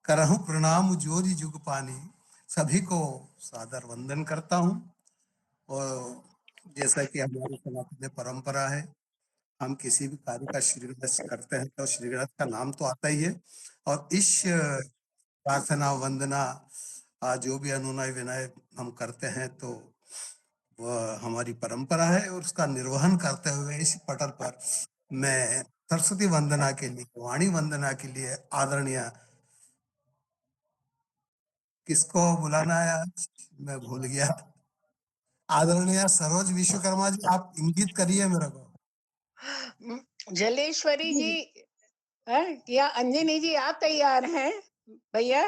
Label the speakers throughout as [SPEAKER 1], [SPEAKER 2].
[SPEAKER 1] करहूं प्रणाम जोरी जुग पानी। सभी को सादर वंदन करता हूँ। और जैसा कि हमारी सनातन में परंपरा है, हम किसी भी कार्य का श्री गणेश करते हैं तो श्री गणेश का नाम तो आता ही है। और इस प्रार्थना वंदना जो भी अनुनय विनय हम करते हैं तो वह हमारी परंपरा है, और उसका निर्वहन करते हुए इस पटल पर मैं सरस्वती वंदना के लिए, वाणी वंदना के लिए आदरणीय, किसको बुलाना है आज मैं भूल गया, आदरणीय सरोज विश्वकर्मा जी, आप इंगित करिए मेरे को।
[SPEAKER 2] जलेश्वरी जी हैं या अंजनी जी, आप तैयार हैं भैया?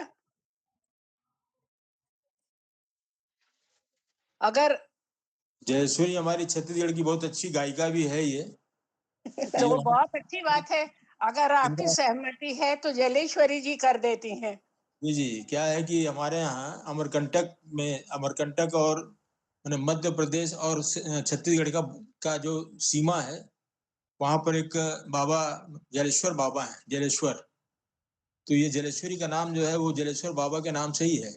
[SPEAKER 2] अगर
[SPEAKER 3] जयश्री हमारी छत्तीसगढ़ की बहुत अच्छी गायिका भी है ये।
[SPEAKER 2] तो वो बहुत अच्छी बात है। अगर आपकी
[SPEAKER 3] इनका
[SPEAKER 2] सहमति है तो जलेश्वरी जी कर देती हैं।
[SPEAKER 3] जी जी, क्या है कि हमारे यहाँ अमरकंटक और मैंने मध्य प्रदेश और छत्तीसगढ़ का जो सीमा है, वहां पर एक बाबा जलेश्वर बाबा है, जलेश्वर। तो ये जलेश्वरी का नाम जो है वो जलेश्वर बाबा के नाम से ही है।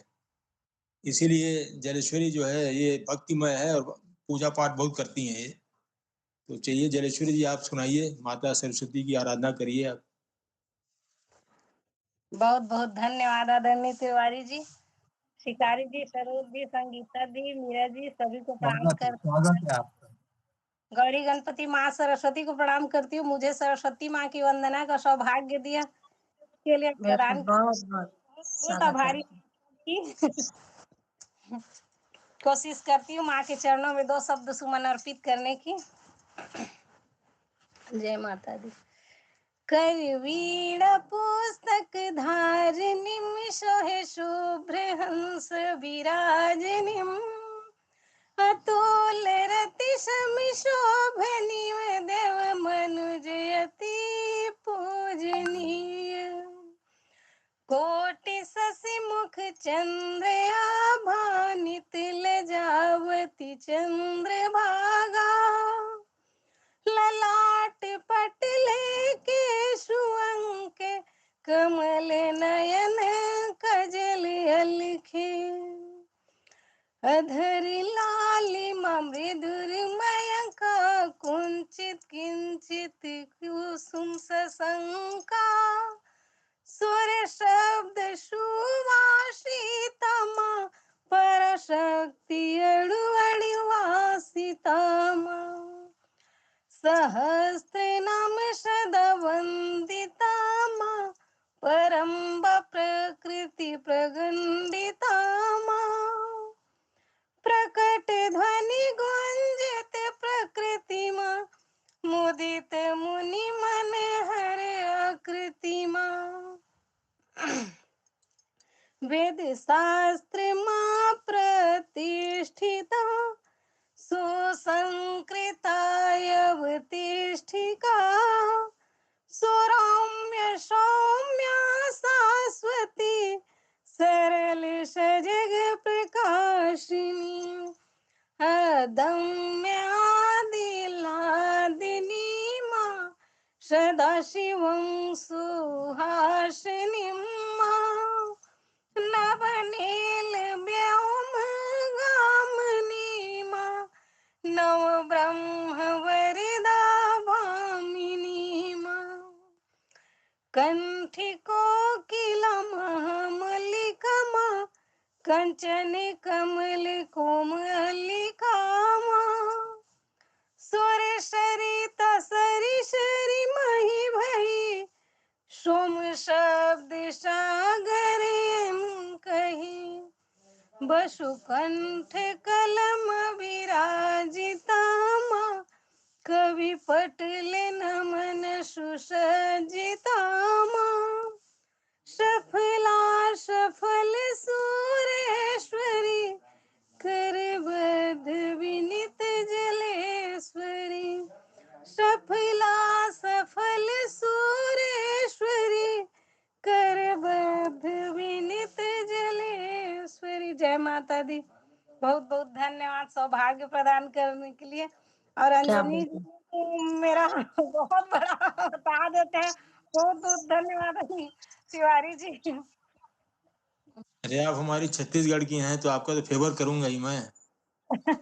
[SPEAKER 3] इसीलिए जलेश्वरी जो है ये भक्तिमय है और पूजा पाठ बहुत करती हैं ये। तो चाहिए जलेश्वरी जी, आप सुनाइए, माता सरस्वती की आराधना करिए आप।
[SPEAKER 4] बहुत बहुत धन्यवाद आदरणीय तिवारी जी, शिकारी जी, सरोज जी, संगीता जी, मीरा जी, सभी को प्रणाम कर
[SPEAKER 1] स्वागत है आपका।
[SPEAKER 4] गौरी गणपति माँ सरस्वती को प्रणाम करती हूँ। मुझे सरस्वती माँ की वंदना का सौभाग्य दिया के लिए
[SPEAKER 5] मेरा
[SPEAKER 4] प्रदान
[SPEAKER 5] बहुत बहुत
[SPEAKER 4] बहुत
[SPEAKER 5] स्वागत है।
[SPEAKER 4] आभारी की कोशिश करती हूँ माँ के चरणों में 2 शब्द सुमन अर्पित करने की। जय माता दी। करवीण पुस्तक धारिणीं सोहे शुभ्र हंस विराजिनीं अतुल रति शोभनीय देव मनुजयति पूजनीय कोटि शशि मुख चंद्र आभा नितिल जावती चंद्र भागा ललाट पटले के सुअंक कमल नयन कजल अलखे अधर लालिमा मृदुर मयंका कुंचित किंचित कुसुम सशंका स्वर शब्द सुवासितमा पर शक्ति अणुवासितमा सहस्त्र नाम सदा वंदिता मां परम प्रकृति प्रगंडिता मां प्रकट ध्वनि गुंजित प्रकृति मां मुदित मुनि मन हर आकृति मां वेद शास्त्र मां प्रतिष्ठिता सुसंकृतायवतिष्ठिका सुरम्य सौम्या शाश्वती सरल सजग प्रकाशिनी अदम्य आदिलादिनी मां सदाशिवं सुहासिनीं मां नवनील व्योम गामिनी मां नव ब्रह्म वरदा भामिनी मां कंठी कोकिला महामल्लिका मां कंचन कमल कोमलिका मां स्वर सरिता सरिसरि मही भई सोम शब्द सागर कही वसुकंठ कलम विराजिता मां कवि पटल नमन सुसज्जिता मां सफला सफल सुरेश्वरी करबद्ध विनित जलेश्वरी सफला सफल सुरेश्वरी करबद्ध विनित जलेश्वरी। जय माता दी। बहुत बहुत धन्यवाद सौभाग्य प्रदान करने के लिए। और
[SPEAKER 5] क्या
[SPEAKER 4] अंजनी जी
[SPEAKER 5] बोलते
[SPEAKER 4] को मेरा बहुत बड़ा बता देते हैं। बहुत बहुत धन्यवाद तिवारी जी।
[SPEAKER 3] अरे आप हमारी छत्तीसगढ़ की हैं तो आपका तो फेवर करूंगा ही मैं।
[SPEAKER 4] बहुत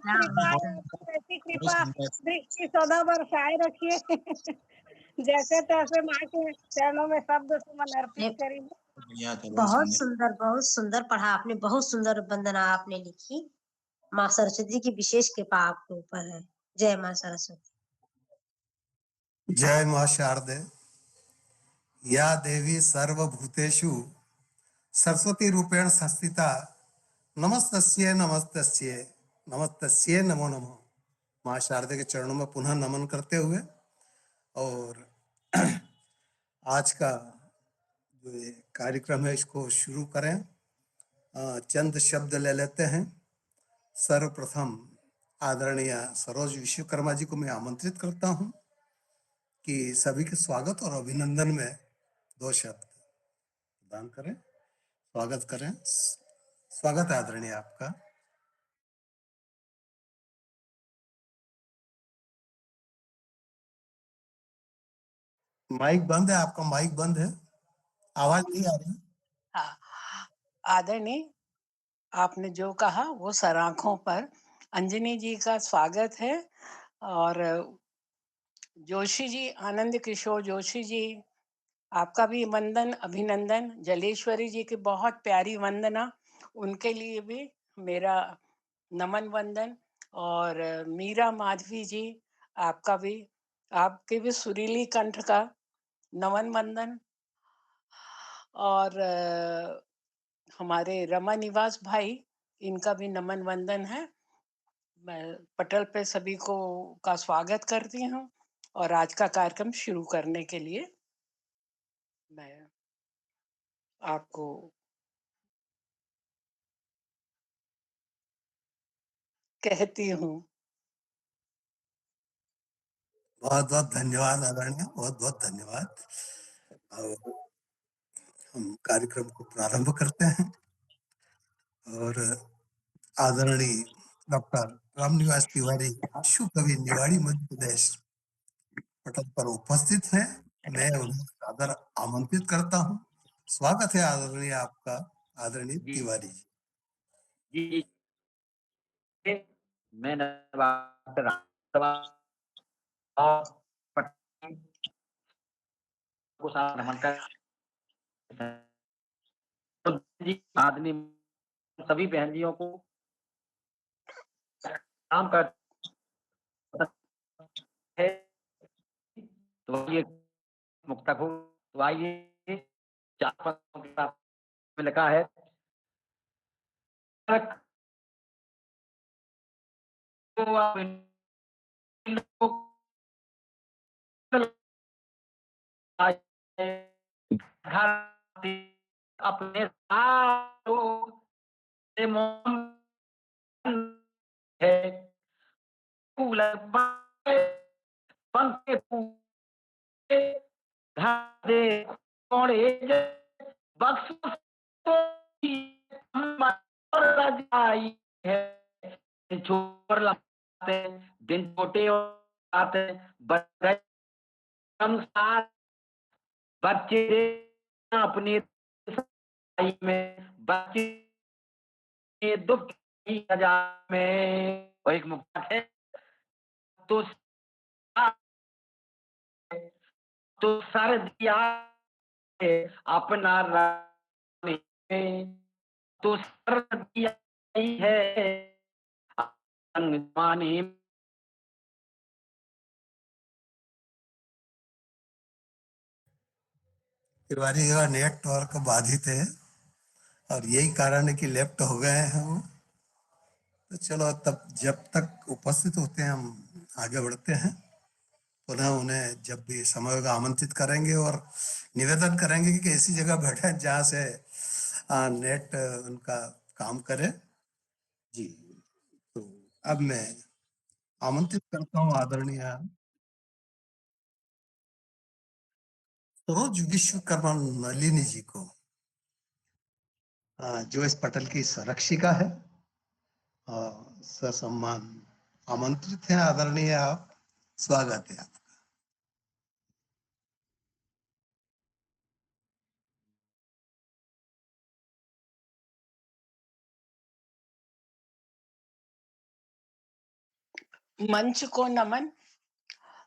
[SPEAKER 4] कृपा है, आपकी ऐसी
[SPEAKER 3] बहुत
[SPEAKER 4] कृपा
[SPEAKER 3] सुंदर।
[SPEAKER 4] दृष्टि सदा बरसाए रखिए। जैसे तैसे माँ के चरणों में शब्द सुमन अर्पित करेंगे।
[SPEAKER 3] बढ़िया था, बहुत
[SPEAKER 5] बहुत
[SPEAKER 3] सुंदर।
[SPEAKER 5] सुंदर, बहुत सुंदर पढ़ा आपने, बहुत सुंदर वंदना आपने लिखी। माँ सरस्वती की विशेष कृपा आपके ऊपर है। जय माँ सरस्वती।
[SPEAKER 1] जय मां शारदे। या देवी सर्वभूतेषु सरस्वती रूपेण संस्थिता नमस्तस्ये नमस्तस्ये नमस्तस्ये नमो नमः। मां शारदे के चरणों में पुनः नमन करते हुए और आज का जो ये कार्यक्रम है इसको शुरू करें। चंद शब्द ले लेते हैं। सर्वप्रथम आदरणीय सरोज विश्वकर्मा जी को मैं आमंत्रित करता हूं कि सभी के स्वागत और अभिनंदन में 2 शब्द प्रदान करें, स्वागत करें। स्वागत है आदरणीय आपका। माइक बंद है, आपका माइक बंद है, आवाज नहीं आ रही।
[SPEAKER 2] हाँ, आदरणीय, आपने जो कहा वो सराखों पर। अंजनी जी का स्वागत है और जोशी जी, आनंद किशोर जोशी जी, आपका भी वंदन अभिनंदन। जलेश्वरी जी की बहुत प्यारी वंदना, उनके लिए भी मेरा नमन वंदन। और मीरा माधवी जी, आपका भी, आपके भी सुरीली कंठ का नमन वंदन। और हमारे रमा निवास भाई, इनका भी नमन वंदन है। मैं पटल पे सभी को का स्वागत करती हूँ और आज का कार्यक्रम शुरू करने के लिए मैं आपको कहती हूँ।
[SPEAKER 1] बहुत बहुत धन्यवाद आदरणीय, बहुत बहुत धन्यवाद। और हम कार्यक्रम को प्रारंभ करते हैं और आदरणीय डॉक्टर रामनिवास तिवारी, विश्व कवि निवाड़ी मध्य प्रदेश पटल पर उपस्थित हैं। मैं उन्हें सादर आमंत्रित करता हूँ। स्वागत है आदरणीय आपका, आदरणीय
[SPEAKER 6] जी
[SPEAKER 1] तिवारी जी।
[SPEAKER 6] जी जी, मैं डॉक्टर और पटना को सादर नमन करता हूं। जी आदमी सभी बहन जियों को काम कर है तो ये मुक्तक हो तो आइए 4 पन्नों के साथ में लिखा है तो आप इन लोगों को घर अपने सारों से मोहन है फूल पंखे फूले घर दे कोड़े बक्स तो रजाई है छोर लाते दिन छोटे आते बड़े संसार बच्चे अपनी में बच्चे दुख की सजा में और एक मुक्तक है तो तो सर दिया है अपना रानी तो सर दिया ही है अंगवानी
[SPEAKER 1] तिवारी जी का नेटवर्क बाधित है और यही कारण है कि लेफ्ट हो गए हैं वो। तो चलो तब जब तक उपस्थित होते हैं हम आगे बढ़ते हैं। पुनः उन्हें जब भी समय होगा आमंत्रित करेंगे और निवेदन करेंगे कि ऐसी जगह बैठे जहाँ से नेट उनका काम करे। जी, तो अब मैं आमंत्रित करता हूँ आदरणीय सरोज विश्वकर्मा नलिनी जी को, जो इस पटल की संरक्षिका है। ससम्मान आमंत्रित है आदरणीय आप, स्वागत है आप।
[SPEAKER 2] मंच को नमन,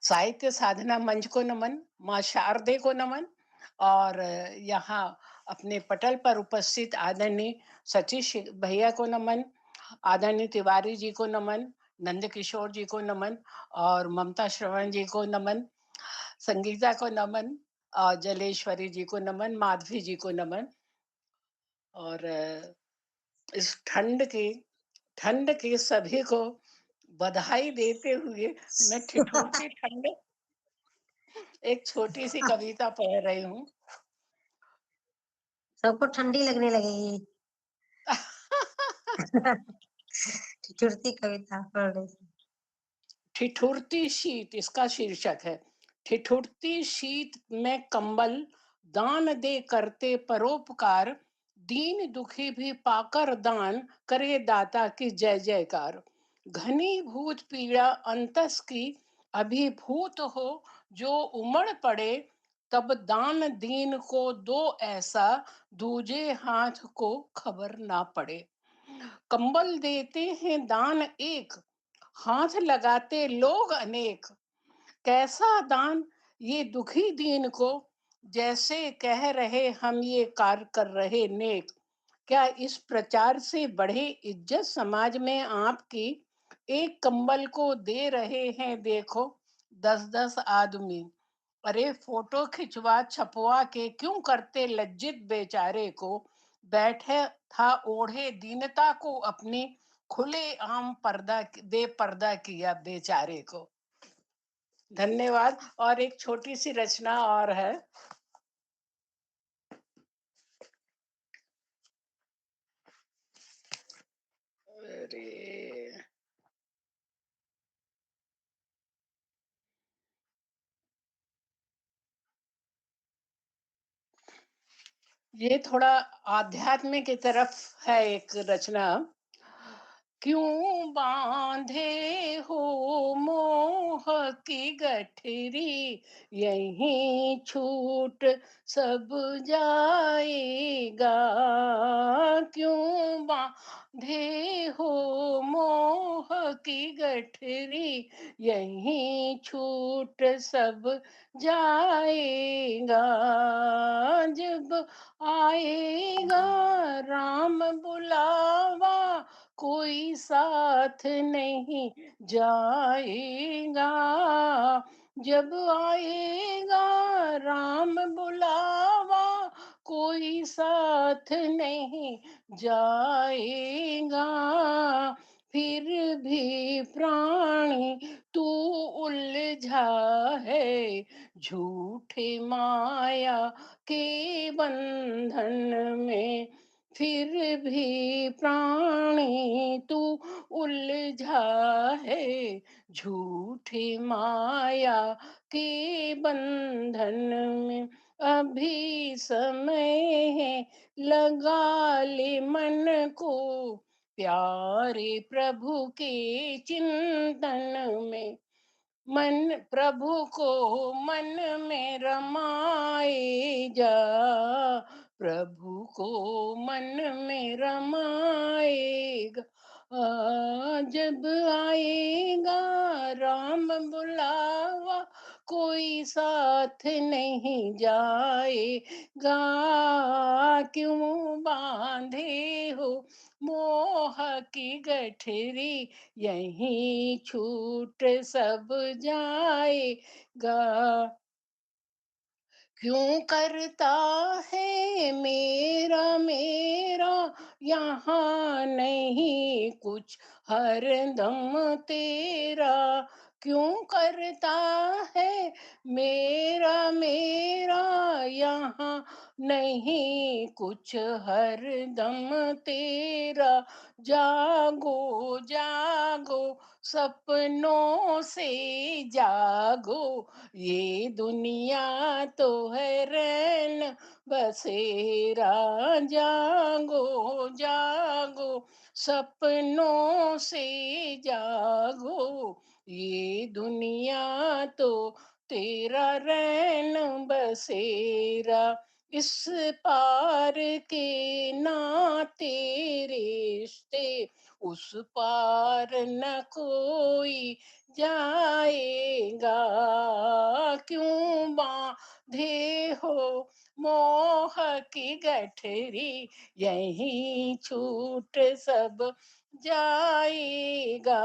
[SPEAKER 2] साहित्य साधना मंच को नमन, माँ शारदे को नमन और यहाँ अपने पटल पर उपस्थित आदरणीय सतीश भैया को नमन, आदरणीय तिवारी जी को नमन, नंद किशोर जी को नमन और ममता श्रवण जी को नमन, संगीता को नमन और जलेश्वरी जी को नमन, माधवी जी को नमन और इस ठंड की सभी को बधाई देते हुए मैं ठिठुरती ठंड एक छोटी-सी कविता पढ़ रही हूँ।
[SPEAKER 5] सबको ठंडी लगने लगेगी। ठिठुरती कविता पढ़ रही थी।
[SPEAKER 2] ठिठुरती शीत इसका शीर्षक है। ठिठुरती शीत में कंबल दान दे करते परोपकार, दीन दुखी भी पाकर दान करे दाता की जय जयकार। घनीभूत पीड़ा अंतस की अभिभूत हो, जो उमड़ पड़े तब दान दीन को दो ऐसा, दूजे हाथ को खबर ना पड़े। कंबल देते हैं दान एक, हाथ लगाते लोग अनेक। कैसा दान ये दुखी दीन को, जैसे कह रहे हम ये कार्य कर रहे नेक। क्या इस प्रचार से बढ़े इज्जत समाज में आपकी, एक कंबल को दे रहे हैं देखो 10-10 आदमी। अरे फोटो खिंचवा छपवा के क्यों करते लज्जित बेचारे को, बैठे था ओढ़े दीनता को अपनी, खुले आम पर्दा बेपर्दा किया बेचारे को। धन्यवाद। और एक छोटी सी रचना और है। अरे ये थोड़ा आध्यात्म की तरफ है एक रचना। क्यों बांधे हो मोह की गठरी, यहीं छूट सब जाएगा। क्यों बांधे हो मोह की गठरी, यहीं छूट सब जाएगा। जब आएगा राम बुलावा, कोई साथ नहीं जाएगा। जब आएगा राम बुलावा, कोई साथ नहीं जाएगा। फिर भी प्राणी तू उलझा है, झूठे माया के बंधन में। फिर भी प्राणी तू उलझा है, झूठी माया के बंधन में। अभी समय है लगा ले मन को, प्यारे प्रभु के चिंतन में। मन प्रभु को मन में रमाए जा, प्रभु को मन में रमाएगा। जब आएगा राम बुलावा, कोई साथ नहीं जाएगा। क्यों बांधे हो मोह की गठरी, यहीं छूट सब जाएगा। क्यों करता है मेरा मेरा यहाँ नहीं कुछ, हरदम तेरा। क्यों करता है मेरा मेरा यहाँ नहीं कुछ, हरदम तेरा। जागो जागो सपनों से जागो, ये दुनिया तो है रैन बसेरा। जागो जागो सपनों से जागो, ये दुनिया तो तेरा रैन बसेरा। इस पार के नाते रिश्ते उस पार न कोई जाएगा। क्यों बांधे हो मोह की गठरी, यहीं छूट सब जाएगा।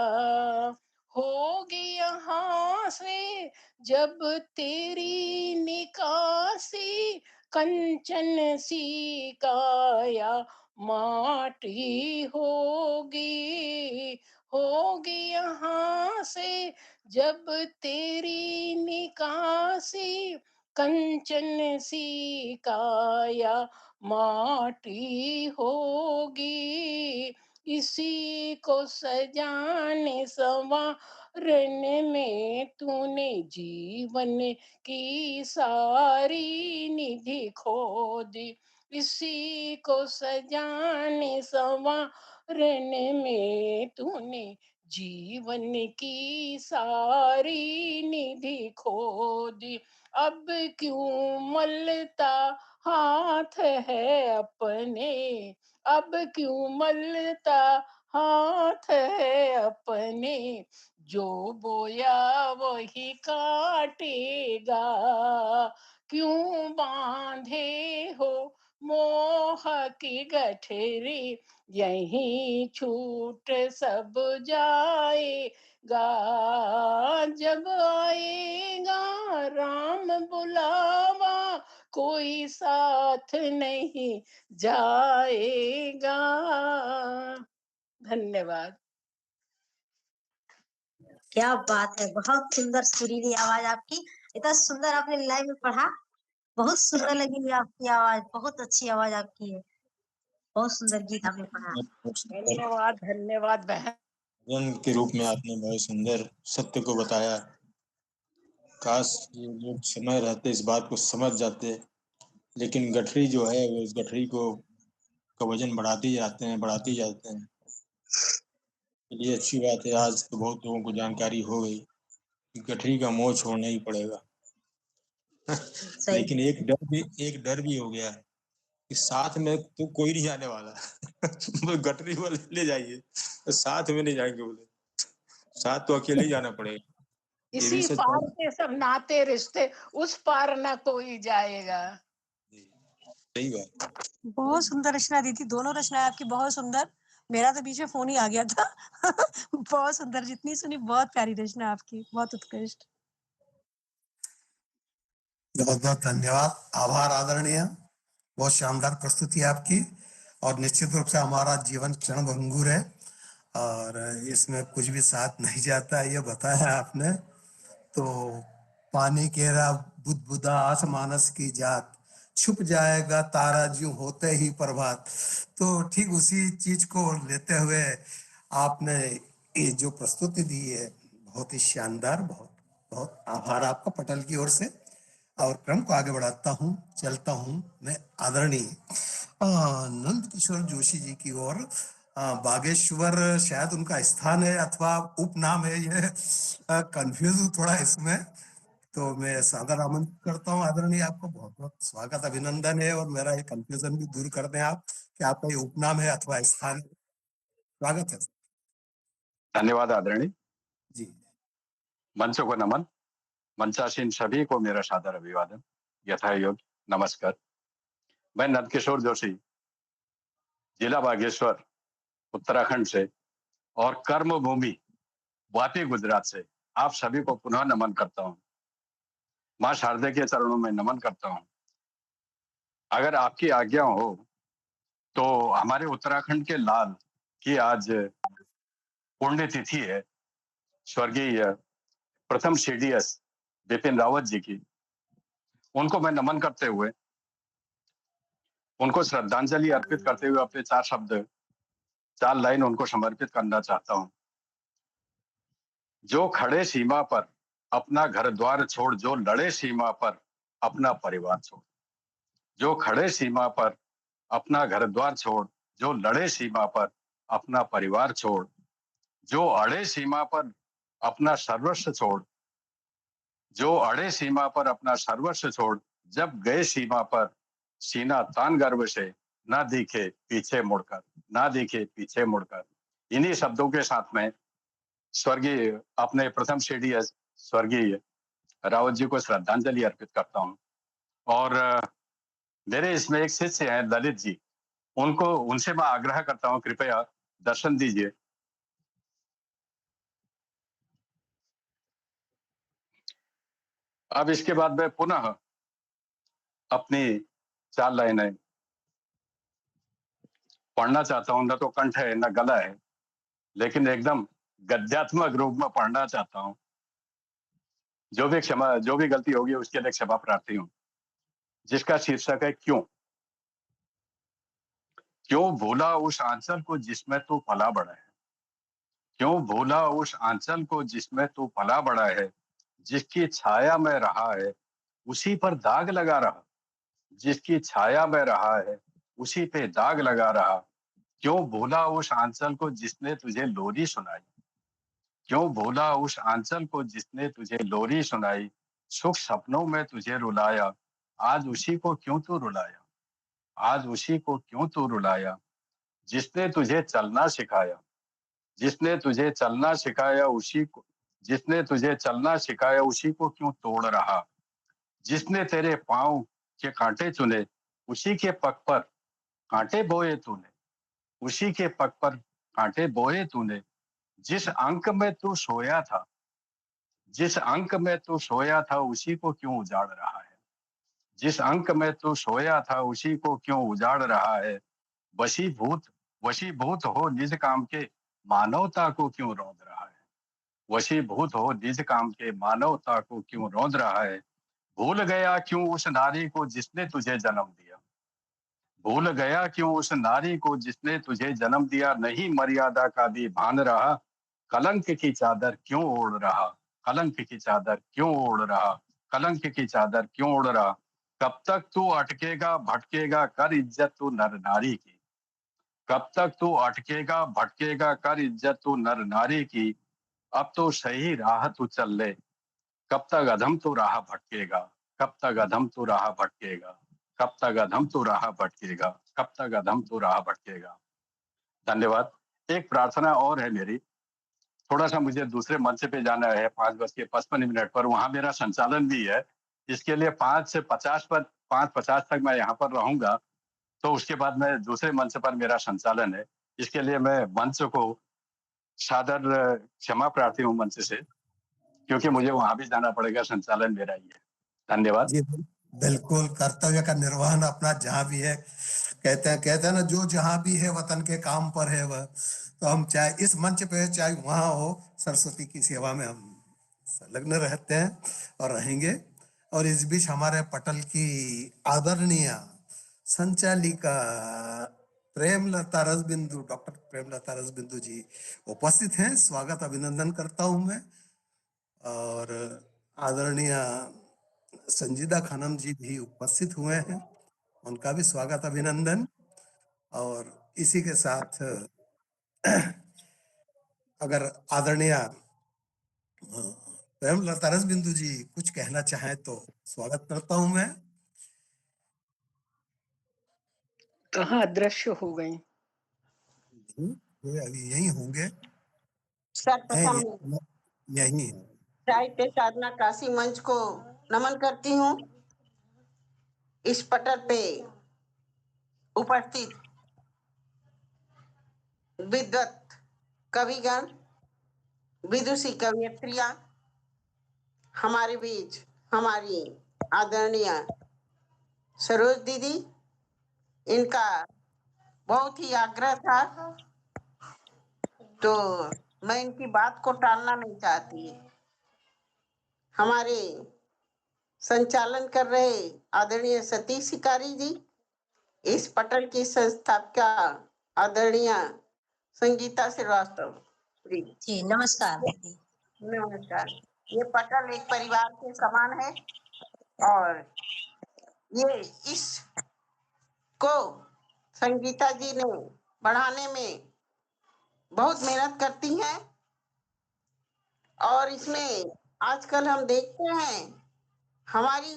[SPEAKER 2] होगी यहाँ से जब तेरी निकासी, कंचन सी काया माटी होगी। होगी यहाँ से जब तेरी निकासी, कंचन सी काया माटी होगी। इसी को सजाने संवारने में तूने जीवन की सारी निधि खो दी। इसी को सजाने संवारने में तूने जीवन की सारी निधि खो दी। अब क्यों मलता हाथ है अपने, अब क्यों मलता हाथ है अपने, जो बोया वही काटेगा। क्यों बांधे हो मोह की गठरी, यहीं छूट सब जाएगा। जब आएगा राम बुलावा, कोई साथ नहीं जाएगा। धन्यवाद।
[SPEAKER 5] क्या बात है, बहुत सुंदर सुरीली आवाज आपकी। इतना सुंदर आपने लाइव में पढ़ा, बहुत सुंदर लगी आपकी आवाज, बहुत अच्छी आवाज आपकी है, बहुत सुंदर गीत आपने पढ़ा।
[SPEAKER 2] धन्यवाद धन्यवाद बहन।
[SPEAKER 3] भजन के रूप में आपने बहुत सुंदर सत्य को बताया। काश ये लोग समय रहते इस बात को समझ जाते, लेकिन गठरी जो है वो इस गठरी को का वजन बढ़ाते ही जाते हैं, बढ़ाते ही जाते हैं। चलिए अच्छी बात है, आज तो बहुत लोगों को जानकारी हो गई कि गठरी का मोह छोड़ना ही पड़ेगा।
[SPEAKER 5] सही।
[SPEAKER 3] लेकिन एक डर भी हो गया कि साथ में तो कोई नहीं जाने वाला। तो गठरी वाले ले जाइए, तो साथ में नहीं जाएंगे बोले, साथ तो अकेले ही जाना पड़ेगा। ये भी
[SPEAKER 2] इसी
[SPEAKER 3] सच
[SPEAKER 2] पार
[SPEAKER 3] है।
[SPEAKER 2] के सब नाते रिश्ते, उस पार न कोई जाएगा।
[SPEAKER 3] सही बात।
[SPEAKER 7] बहुत सुंदर रचना दी थी, दोनों रचनाएं आपकी बहुत सुंदर। मेरा तो बीच में फोन ही आ गया था। बहुत सुंदर, जितनी सुनी बहुत प्यारी रचना आपकी, बहुत उत्कृष्ट।
[SPEAKER 1] बहुत बहुत धन्यवाद, आभार आदरणीय, बहुत शानदार प्रस्तुति आपकी। और निश्चित रूप से हमारा जीवन क्षण भंगुर है और इसमें कुछ भी साथ नहीं जाता है, ये बताया आपने। तो पानी केरा बुदबुदा आसमानस की जात, छुप जाएगा तारा ज्यों होते ही प्रभात। तो ठीक उसी चीज को लेते हुए आपने ये जो प्रस्तुति दी है, बहुत ही शानदार, बहुत बहुत आभार आपका पटल की ओर से। और क्रम को आगे बढ़ाता हूँ, चलता हूँ मैं आदरणीय नंद किशोर जोशी जी की ओर। बागेश्वर शायद उनका स्थान है अथवा उपनाम है, ये कंफ्यूज हूँ थोड़ा इसमें। तो मैं सादर आमंत्रित करता हूँ आदरणीय, आपको बहुत बहुत स्वागत अभिनंदन है, और मेरा ये कंफ्यूजन भी दूर कर दें आप कि आपका ये उपनाम है अथवा स्थान है। स्वागत है।
[SPEAKER 8] धन्यवाद आदरणीय
[SPEAKER 1] जी।
[SPEAKER 8] मंचों को नमन, मंचासीन सभी को मेरा सादर अभिवादन, यथा योग्य नमस्कार। मैं नंदकिशोर जोशी, जिला बागेश्वर, उत्तराखंड से और कर्म भूमि वापी गुजरात से आप सभी को पुनः नमन करता हूं। मां शारदे के चरणों में नमन करता हूं। अगर आपकी आज्ञा हो तो हमारे उत्तराखंड के लाल की आज पुण्यतिथि है, स्वर्गीय प्रथम CDS बिपिन रावत जी की। उनको मैं नमन करते हुए, उनको श्रद्धांजलि अर्पित करते हुए अपने 4 शब्द, 4 लाइन उनको समर्पित करना चाहता हूं। जो खड़े सीमा पर अपना घर द्वार छोड़, जो लड़े सीमा पर अपना परिवार छोड़। जो खड़े सीमा पर अपना घर द्वार छोड़, जो लड़े सीमा पर अपना परिवार छोड़। जो अड़े सीमा पर अपना सर्वस्व छोड़, जो अड़े सीमा पर अपना सर्वस्व छोड़, जब गए सीमा पर सीना तान गर्व से, ना दिखे पीछे मुड़कर, ना दिखे पीछे मुड़कर। इन्हीं शब्दों के साथ में स्वर्गीय अपने प्रथम सीडीएस स्वर्गीय रावत जी को श्रद्धांजलि अर्पित करता हूं। और मेरे इसमें एक शिष्य हैं ललित जी, उनसे मैं आग्रह करता हूं कृपया दर्शन दीजिए। अब इसके बाद मैं पुनः अपनी 4 लाइनें पढ़ना चाहता हूं। न तो कंठ है न गला है, लेकिन एकदम गद्यात्मक रूप में पढ़ना चाहता हूं। जो भी गलती होगी उसके लिए क्षमा प्रार्थी हूं। जिसका शीर्षक है क्यों। क्यों भूला उस आंचल को जिसमें तू पला बड़ा है। क्यों भूला उस आंचल को जिसमें तू पला बड़ा है। जिसकी छाया में रहा है उसी पर दाग लगा रहा। जिसकी छाया में रहा है उसी पे दाग लगा रहा। क्यों भूला उस आंचल को जिसने तुझे लोरी सुनाई। क्यों भूला उस आंचल को जिसने तुझे लोरी सुनाई। सुख सपनों में तुझे रुलाया, आज उसी को क्यों तू रुलाया। आज उसी को क्यों तू रुलाया। जिसने तुझे चलना सिखाया। जिसने तुझे चलना सिखाया उसी को जिसने तुझे चलना सिखाया उसी को क्यों तोड़ रहा। जिसने तेरे पांव के कांटे चुने उसी के पग पर कांटे बोए तूने। उसी के पग पर कांटे बोए तूने। जिस अंक में तू सोया था, जिस अंक में तू सोया था उसी को क्यों उजाड़ रहा है। जिस अंक में तू सोया था उसी को क्यों उजाड़ रहा है। वशीभूत वशीभूत हो निज काम के मानवता को क्यों रौंद रहा है। वशीभूत हो निज काम के मानवता को क्यों रौंद रहा है। भूल गया क्यों उस नारी को जिसने तुझे जन्म दिया। भूल गया क्यों उस नारी को जिसने तुझे जन्म दिया। नहीं मर्यादा का भी भान रहा, कलंक की चादर क्यों ओढ़ रहा। कलंक की चादर क्यों ओढ़ रहा। कलंक की चादर क्यों ओढ़ रहा। कब तक तू अटकेगा भटकेगा कर इज्जत तू नर नारी की। कब तक तू अटकेगा भटकेगा कर इज्जत तू नर नारी की। अब तो सही राह तू चल ले, कब तक अधम तू राह भटकेगा। कब तक अधम तू राह भटकेगा। कब तक अधम तू राह भटकेगा। कब तक अधम तू राह भटकेगा। धन्यवाद। एक प्रार्थना और है मेरी। थोड़ा सा मुझे दूसरे मंच पे जाना है 5:55 पर, वहां मेरा संचालन भी है। इसके लिए 5:50 तक मैं यहाँ पर रहूंगा। तो उसके बाद मैं दूसरे मंच पर मेरा संचालन है। इसके लिए मैं मंच को सादर क्षमा प्रार्थी हूँ मंच से, क्योंकि मुझे वहां भी जाना पड़ेगा। संचालन मेरा ही है। धन्यवाद।
[SPEAKER 1] जी बिल्कुल, कर्तव्य का निर्वहन अपना जहाँ भी है। कहते हैं ना, जो जहाँ भी है वतन के काम पर है वह। तो हम चाहे इस मंच पे चाहे वहां हो, सरस्वती की सेवा में हम संलग्न रहते हैं और रहेंगे। और इस बीच हमारे पटल की आदरणीय संचालिका प्रेमलता रसबिंदु, डॉक्टर प्रेमलता रसबिंदु जी उपस्थित हैं। स्वागत अभिनंदन करता हूं मैं। और आदरणीय संजीदा खानम जी भी उपस्थित हुए हैं, उनका भी स्वागत अभिनंदन। और इसी के साथ अगर आदरणीय प्रेमलता रसबिंदु जी कुछ कहना चाहें तो स्वागत करता हूं मैं।
[SPEAKER 2] कहाँ अदृश्य हो गई।
[SPEAKER 1] ये अभी यही होंगे।
[SPEAKER 9] सर्वप्रथम
[SPEAKER 1] यही है।
[SPEAKER 9] साहित्य साधना काशी मंच को नमन करती हूँ। इस पटल पे उपस्थित विद्वत कविगण, विदुषी कवियत्रियां, हमारे बीच हमारी आदरणीय सरोज दीदी, इनका बहुत ही आग्रह था, तो मैं इनकी बात को टालना नहीं चाहती। हमारे संचालन कर रहे आदरणीय सतीश शिकारी जी, इस पटल की संस्थापिका आदरणीय संगीता श्रीवास्तव
[SPEAKER 5] जी नमस्कार दीदी।
[SPEAKER 9] नमस्कार। ये पटल एक परिवार के समान है और ये इस को संगीता जी ने बढ़ाने में बहुत मेहनत करती हैं। और इसमें आजकल हम देखते हैं हमारी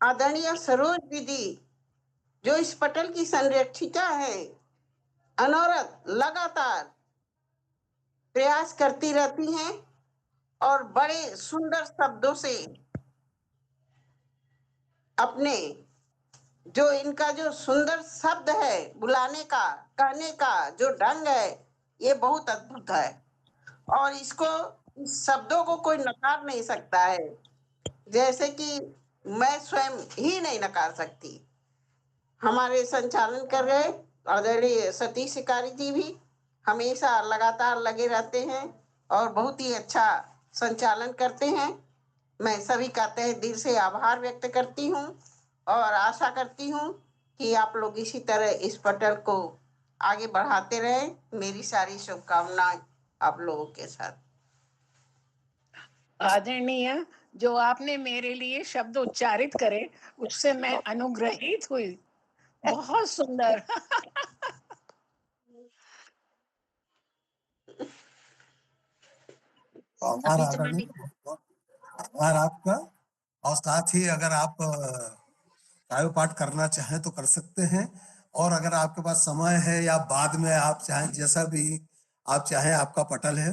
[SPEAKER 9] आदरणीय सरोज दीदी जो इस पटल की संरक्षिका है, अनवरत लगातार प्रयास करती रहती हैं और बड़े सुंदर शब्दों से अपने जो इनका जो सुंदर शब्द है बुलाने का, कहने का जो ढंग है, ये बहुत अद्भुत है और इसको इस शब्दों को कोई नकार नहीं सकता है, जैसे कि मैं स्वयं ही नहीं नकार सकती। हमारे संचालन कर रहे आदरणीय सतीश शिकारी जी भी हमेशा लगातार लगे रहते हैं और बहुत ही अच्छा संचालन करते हैं। मैं सभी का तहे दिल से आभार व्यक्त करती हूँ और आशा करती हूँ कि आप लोग इसी तरह इस पटल को आगे बढ़ाते रहें। मेरी सारी शुभकामनाएं आप लोगों के साथ।
[SPEAKER 2] आदरणीय, जो आपने मेरे लिए शब्द उच्चारित करे उससे मैं अनुग्रहित हुई। बहुत सुंदर।
[SPEAKER 1] आभार आदरणीय, आभार आपका। और साथ ही अगर आप काव्य पाठ करना चाहें तो कर सकते हैं, और अगर आपके पास समय है या बाद में आप चाहें, जैसा भी आप चाहें, आपका पटल है,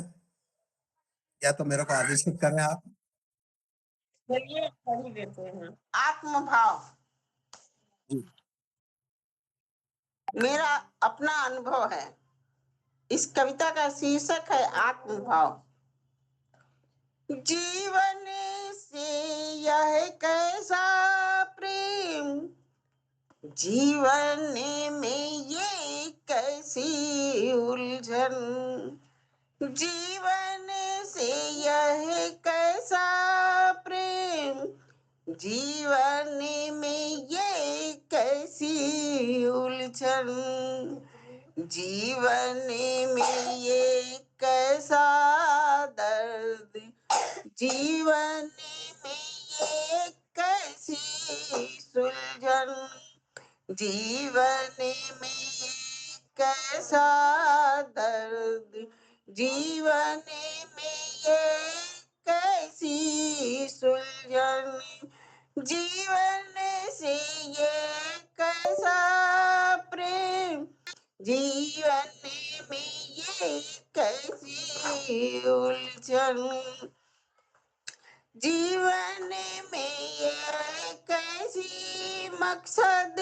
[SPEAKER 1] या तो मेरे को आदेशित करें आप।
[SPEAKER 9] चलिए पढ़ी देते हैं। आत्मभाव।
[SPEAKER 1] जी।
[SPEAKER 9] मेरा अपना अनुभव है। इस कविता का शीर्षक है आत्मभाव। जीवन से यह कैसा प्रेम, जीवन में ये कैसी उलझन, जीवन से यह कैसा प्रेम, जीवन में ये कैसी उलझन, जीवन में ये कैसा दर्द, जीवन में ये कैसी सुलझन, जीवन में ये कैसा दर्द, जीवन में ये कैसी सुलझन, जीवन से ये कैसा प्रेम, जीवन में ये कैसी उलझन, जीवन में ये कैसी मकसद,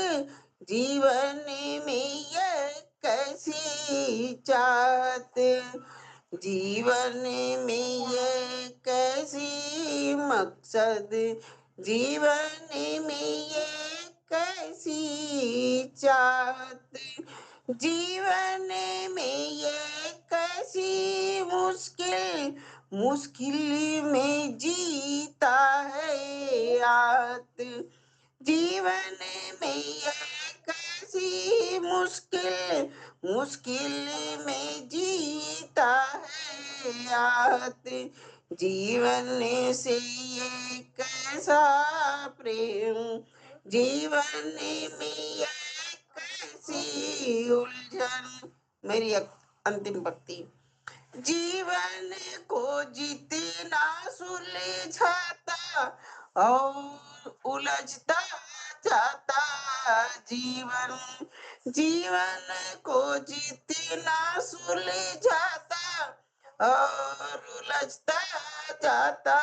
[SPEAKER 9] जीवन में ये कैसी चाहत, जीवन में ये कैसी मकसद, जीवन में ये कैसी चाहत, जीवन में ये कैसी मुश्किल, मुश्किल में जीता है आत, जीवन में ये कैसी मुश्किल, मुश्किल में जीता है आत, जीवन से ये कैसा प्रेम, जीवन में ये कैसी उलझन। मेरी अंतिम पंक्ति। जीवन को जितना सुलझाता और उलझता जाता जीवन, जीवन को जितना सुलझाता और उलझता जाता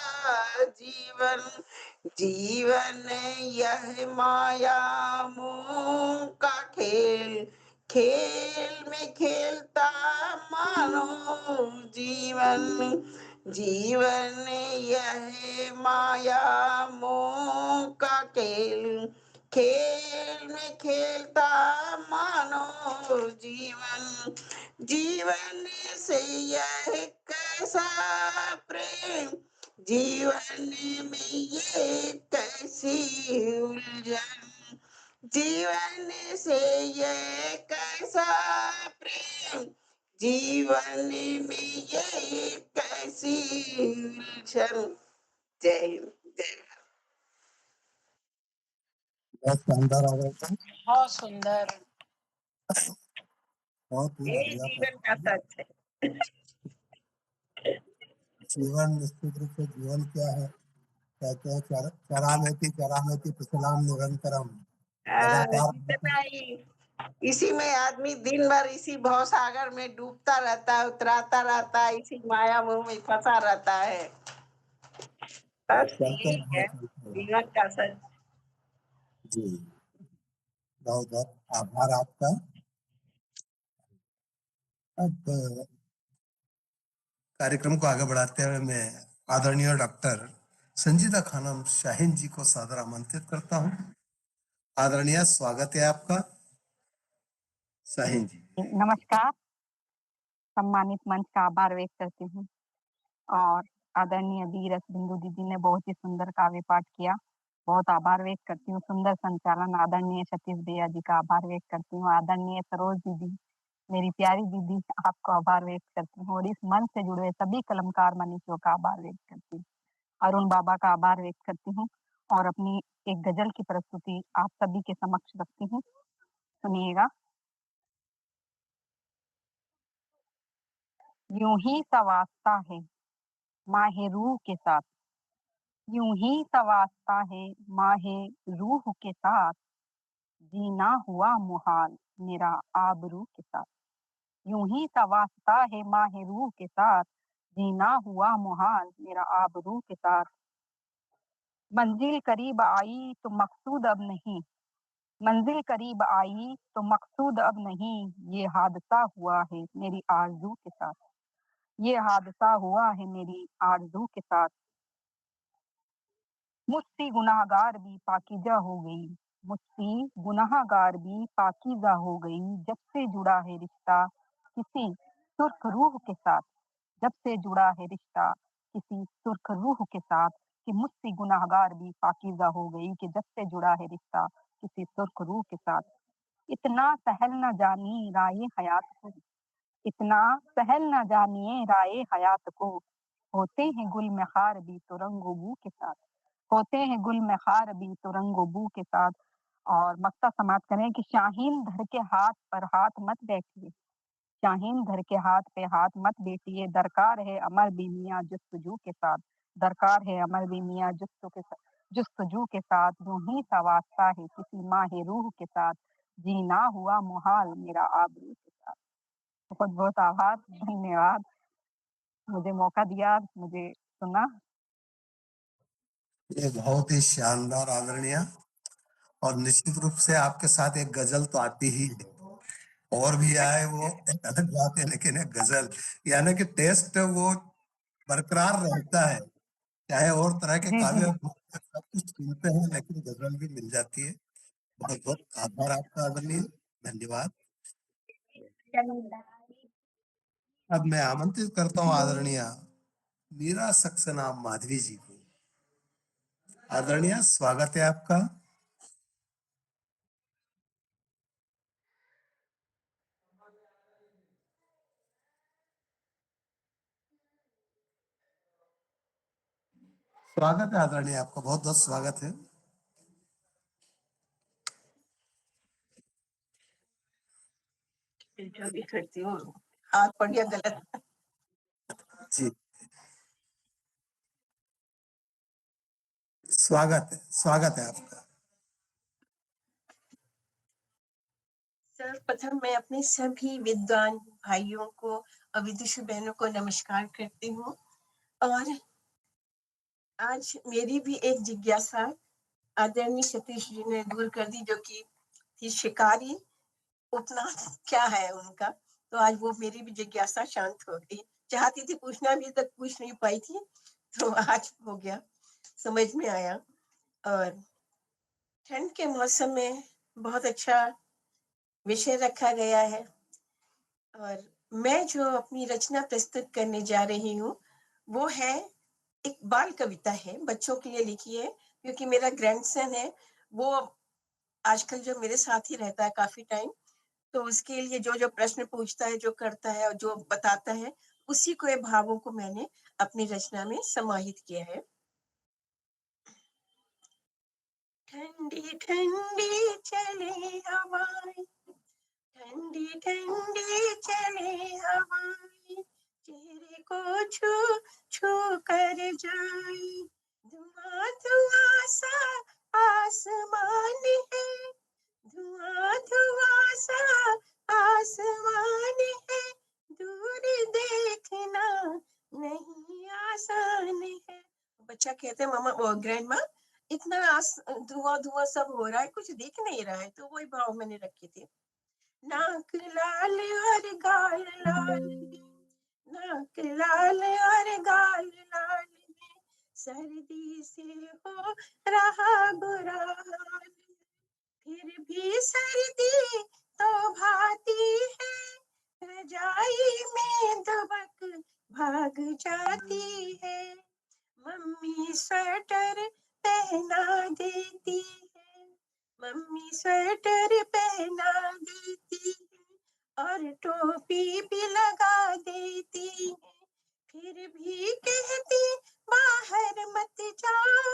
[SPEAKER 9] जीवन, जीवन यह माया मोह का खेल, खेल में खेलता मानो जीवन, जीवन यह माया मोह का खेल, खेल में खेलता मानो जीवन, जीवन से यह कैसा प्रेम, जीवन में ये कैसी उलझन, जीवन से ये कैसा प्रेम, जीवन में ये कैसी उलझन। जय हिंद, जय भारत।
[SPEAKER 1] बहुत शानदार आ गया था,
[SPEAKER 2] बहुत सुंदर।
[SPEAKER 1] बहुत ही
[SPEAKER 9] ये
[SPEAKER 1] बढ़िया
[SPEAKER 9] जीवन का
[SPEAKER 1] था।
[SPEAKER 9] सच है।
[SPEAKER 1] जीवन निश्चित रूप से जीवन क्या है, कहते हैं चरामेति चरामेति कुशलाम निरंतरम, लगातार
[SPEAKER 9] जितना ही इसी में आदमी दिन भर इसी भवसागर में डूबता रहता है, उतराता रहता है, इसी माया मोह में फंसा रहता है। बस
[SPEAKER 1] चलते
[SPEAKER 9] यही
[SPEAKER 1] रहो,
[SPEAKER 9] है
[SPEAKER 1] चलते रहो।
[SPEAKER 9] जीवन का सच।
[SPEAKER 1] जी, बहुत-बहुत आभार आपका। अब कार्यक्रम को आगे बढ़ाते हुए मैं आदरणीय डॉक्टर संजीदा खानम शाहीन जी को सादर आमंत्रित करता हूँ। आदरणीय स्वागत है आपका। शाहीन जी।
[SPEAKER 10] नमस्कार, सम्मानित मंच का आभार व्यक्त करती हूँ और आदरणीय धीरज बिंदु दीदी ने बहुत ही सुंदर काव्य पाठ किया। बहुत आभार व्यक्त करती हूँ। सुंदर संचालन आदरणीय सतीश भैया जी का आभार व्यक्त करती हूँ। आदरणीय सरोज दीदी, मेरी प्यारी दीदी, आपको आभार व्यक्त करती हूँ और इस मंच से जुड़े सभी कलमकार मनीषियों का आभार व्यक्त करती हूँ। अरुण बाबा का आभार व्यक्त करती हूँ और अपनी एक गजल की प्रस्तुति आप सभी के समक्ष रखती हूँ। सुनिएगा। यूं ही सवास्ता है माहे रूह के साथ, यूं ही सवास्ता है माहे रूह के साथ, जीना हुआ मुहाल मेरा आबरू के साथ। यूं ही सवास्ता है माहे रूह के साथ, जीना हुआ मुहाल मेरा आबरू के साथ। मंजिल करीब आई तो मकसूद अब नहीं, मंजिल करीब आई तो मकसूद अब नहीं, ये हादसा हुआ है मेरी आरज़ू के साथ, ये हादसा हुआ है मेरी आरज़ू के साथ। मुझसे गुनाहगार भी पाकीज़ा हो गई, मुझसे गुनाहगार भी पाकीज़ा हो गई, जब से जुड़ा है रिश्ता किसी सुर्ख रूह के साथ, जब से जुड़ा है रिश्ता किसी सुर्ख रूह के साथ। कि मुझसे गुनाहगार भी पाकीज़ा हो गई, कि जब से जुड़ा है रिश्ता किसी सुर्ख रूह के साथ। इतना सहल न जानी राये हयात को, इतना सहल न जानिए राये हयात को, होते हैं गुल में खार भी तो रंगो बू के साथ, होते हैं गुल में खार भी तो रंगो बू के साथ। और मक्ता समाप्त करें कि शाहीन धर के हाथ पर हाथ मत बैठिए, शाहीन धर के हाथ पे हाथ मत बैठिए, दरकार है अमर बीमिया जुस्तजू के साथ, दरकार है अमर बीमिया जुस्तजू के साथ। यूं ही सवास्ता है किसी माहे रूह के साथ, जीना हुआ मुहाल मेरा आबरू के साथ। बहुत बहुत आभार, धन्यवाद, मुझे मौका दिया, मुझे सुना।
[SPEAKER 1] ये बहुत ही शानदार आदरणीय, और निश्चित रूप से आपके साथ एक गजल तो आती ही है, और भी आए वो एक अलग बात है, लेकिन एक गजल यानी कि टेस्ट वो बरकरार रहता है, चाहे और तरह के
[SPEAKER 10] जी जी
[SPEAKER 1] काव्य सब कुछ सुनते हैं, लेकिन गजल भी मिल जाती है। बहुत बहुत आभार आपका आदरणीय, धन्यवाद। अब मैं आमंत्रित करता हूँ आदरणीय मीरा सक्सेना माधवी जी को। आदरणीय स्वागत है आपका। स्वागत है आदरणीय, आपका बहुत बहुत स्वागत है।
[SPEAKER 9] जो भी करती हूँ हाथ पड़ गया गलत।
[SPEAKER 1] जी, स्वागत है आपका।
[SPEAKER 11] सर्वप्रथम मैं अपने सभी विद्वान भाइयों को और विदुषी बहनों को नमस्कार करती हूँ। और आज मेरी भी एक जिज्ञासा आदरणीय सतीश जी ने दूर कर दी, जो कि थी शिकारी उतना क्या है उनका, तो आज वो मेरी भी जिज्ञासा शांत हो गई। चाहती थी पूछना, भी तक पूछ नहीं पाई थी, तो आज हो गया, समझ में आया। और ठंड के मौसम में बहुत अच्छा विषय रखा गया है। और मैं जो अपनी रचना प्रस्तुत करने जा रही हूँ वो है एक बाल कविता है, बच्चों के लिए लिखी है, क्योंकि मेरा ग्रैंडसन है, वो आजकल जो मेरे साथ ही रहता है काफी टाइम, तो उसके लिए जो जो प्रश्न पूछता है, जो करता है और जो बताता है, उसी को भावों को मैंने अपनी रचना में समाहित किया है। ठंडी ठंडी चले हवाएं, ठंडी ठंडी चले हवाएं, चेहरे को छू छू कर जाए, धुआं धुआं सा आसमान है, धुआं सा आसमान है, दूर देखना नहीं आसान है। बच्चा कहते हैं मम्मा वो ग्रैंड माँ इतना धुआं धुआं सब हो रहा है, कुछ दिख नहीं रहा है, तो वही भाव मैंने रखी थी। नाक लाल और गाल लाल है, नाक लाल और गाल लाल है, सर्दी से हो रहा बुरा हाल, फिर भी सर्दी तो भाती है, रजाई में दबक भाग जाती है, मम्मी स्वेटर पहना देती है, मम्मी स्वेटर पहना देती है और टोपी भी लगा देती है, फिर भी कहती बाहर मत जाओ,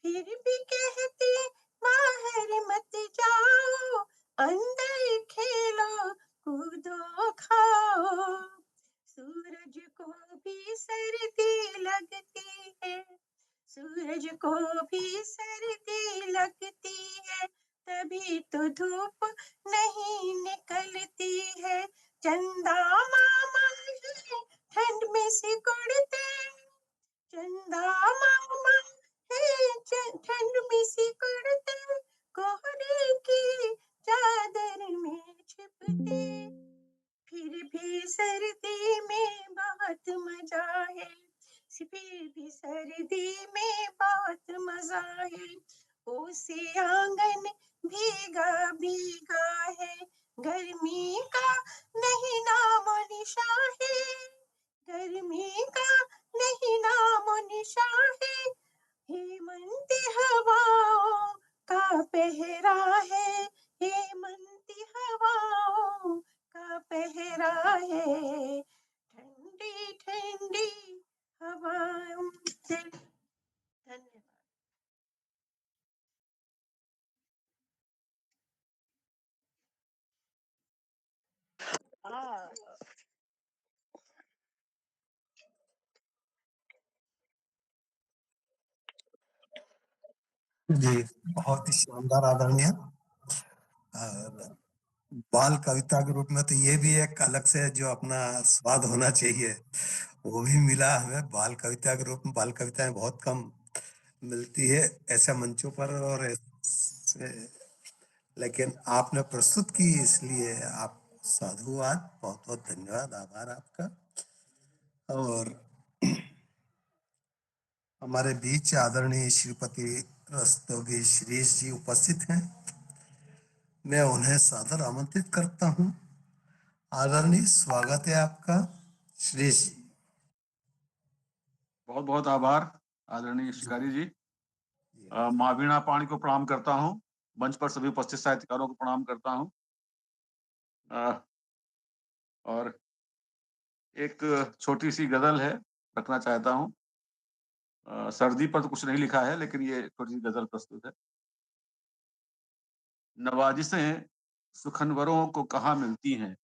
[SPEAKER 11] फिर भी कहती बाहर मत जाओ, अंदर खेलो कूदो खाओ, सूरज को भी सर्दी लगती है, सूरज को भी सर्दी लगती है, तभी तो धूप नहीं निकलती है, चंदा मामा है ठंड में सिकुड़ते, चंदा मामा है ठंड में सिकुड़ते, कोहरे की चादर में छिपते, फिर भी सर्दी में बहुत मजा है, फिर भी सर्दी में बहुत मजा है, उसे आंगन भीगा भीगा है, गर्मी का नहीं नामो निशा है, गर्मी का नहीं नामो निशा है, हेमंती हवाओं का पहरा है, हेमंती हवाओं का पहरा है, ठंडी ठंडी हवाओं से। धन्यवाद।
[SPEAKER 2] हाँ,
[SPEAKER 1] जी, बहुत ही शानदार आदरणीय। और बाल कविता के रूप में तो ये भी एक अलग से जो अपना स्वाद होना चाहिए, वो भी मिला हमें। बाल कविता के रूप में बाल कविताएँ बहुत कम मिलती है ऐसे मंचों पर और ऐसे, लेकिन आपने प्रस्तुत की इसलिए आप साधुवाद, बहुत-बहुत धन्यवाद, आभार आपका। और हमारे बीच आदरणीय श्रीपति रस्तोगी श्रीश जी उपस्थित हैं। मैं उन्हें सादर आमंत्रित करता हूं। आदरणीय स्वागत है आपका श्रीश जी।
[SPEAKER 12] बहुत बहुत आभार आदरणीय शिकारी जी। माँ वीणा पाणी को प्रणाम करता हूँ। मंच पर सभी उपस्थित साहित्यकारों को प्रणाम करता हूँ। और एक छोटी सी गजल है रखना चाहता हूँ। सर्दी पर तो कुछ नहीं लिखा है, लेकिन ये छोटी सी गजल प्रस्तुत है। नवाजिशें सुखनवरों को कहाँ मिलती हैं,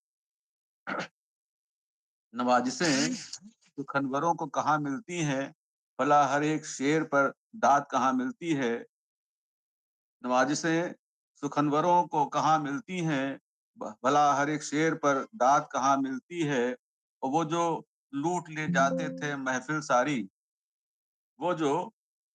[SPEAKER 12] नवाजिशें सुखनवरों को कहाँ मिलती हैं, भला हर एक शेर पर दाद कहाँ मिलती है, नवाजिशें सुखनवरों को कहाँ मिलती हैं, भला हर एक शेर पर दाद कहाँ मिलती है, और वो जो लूट ले जाते थे महफिल सारी, वो जो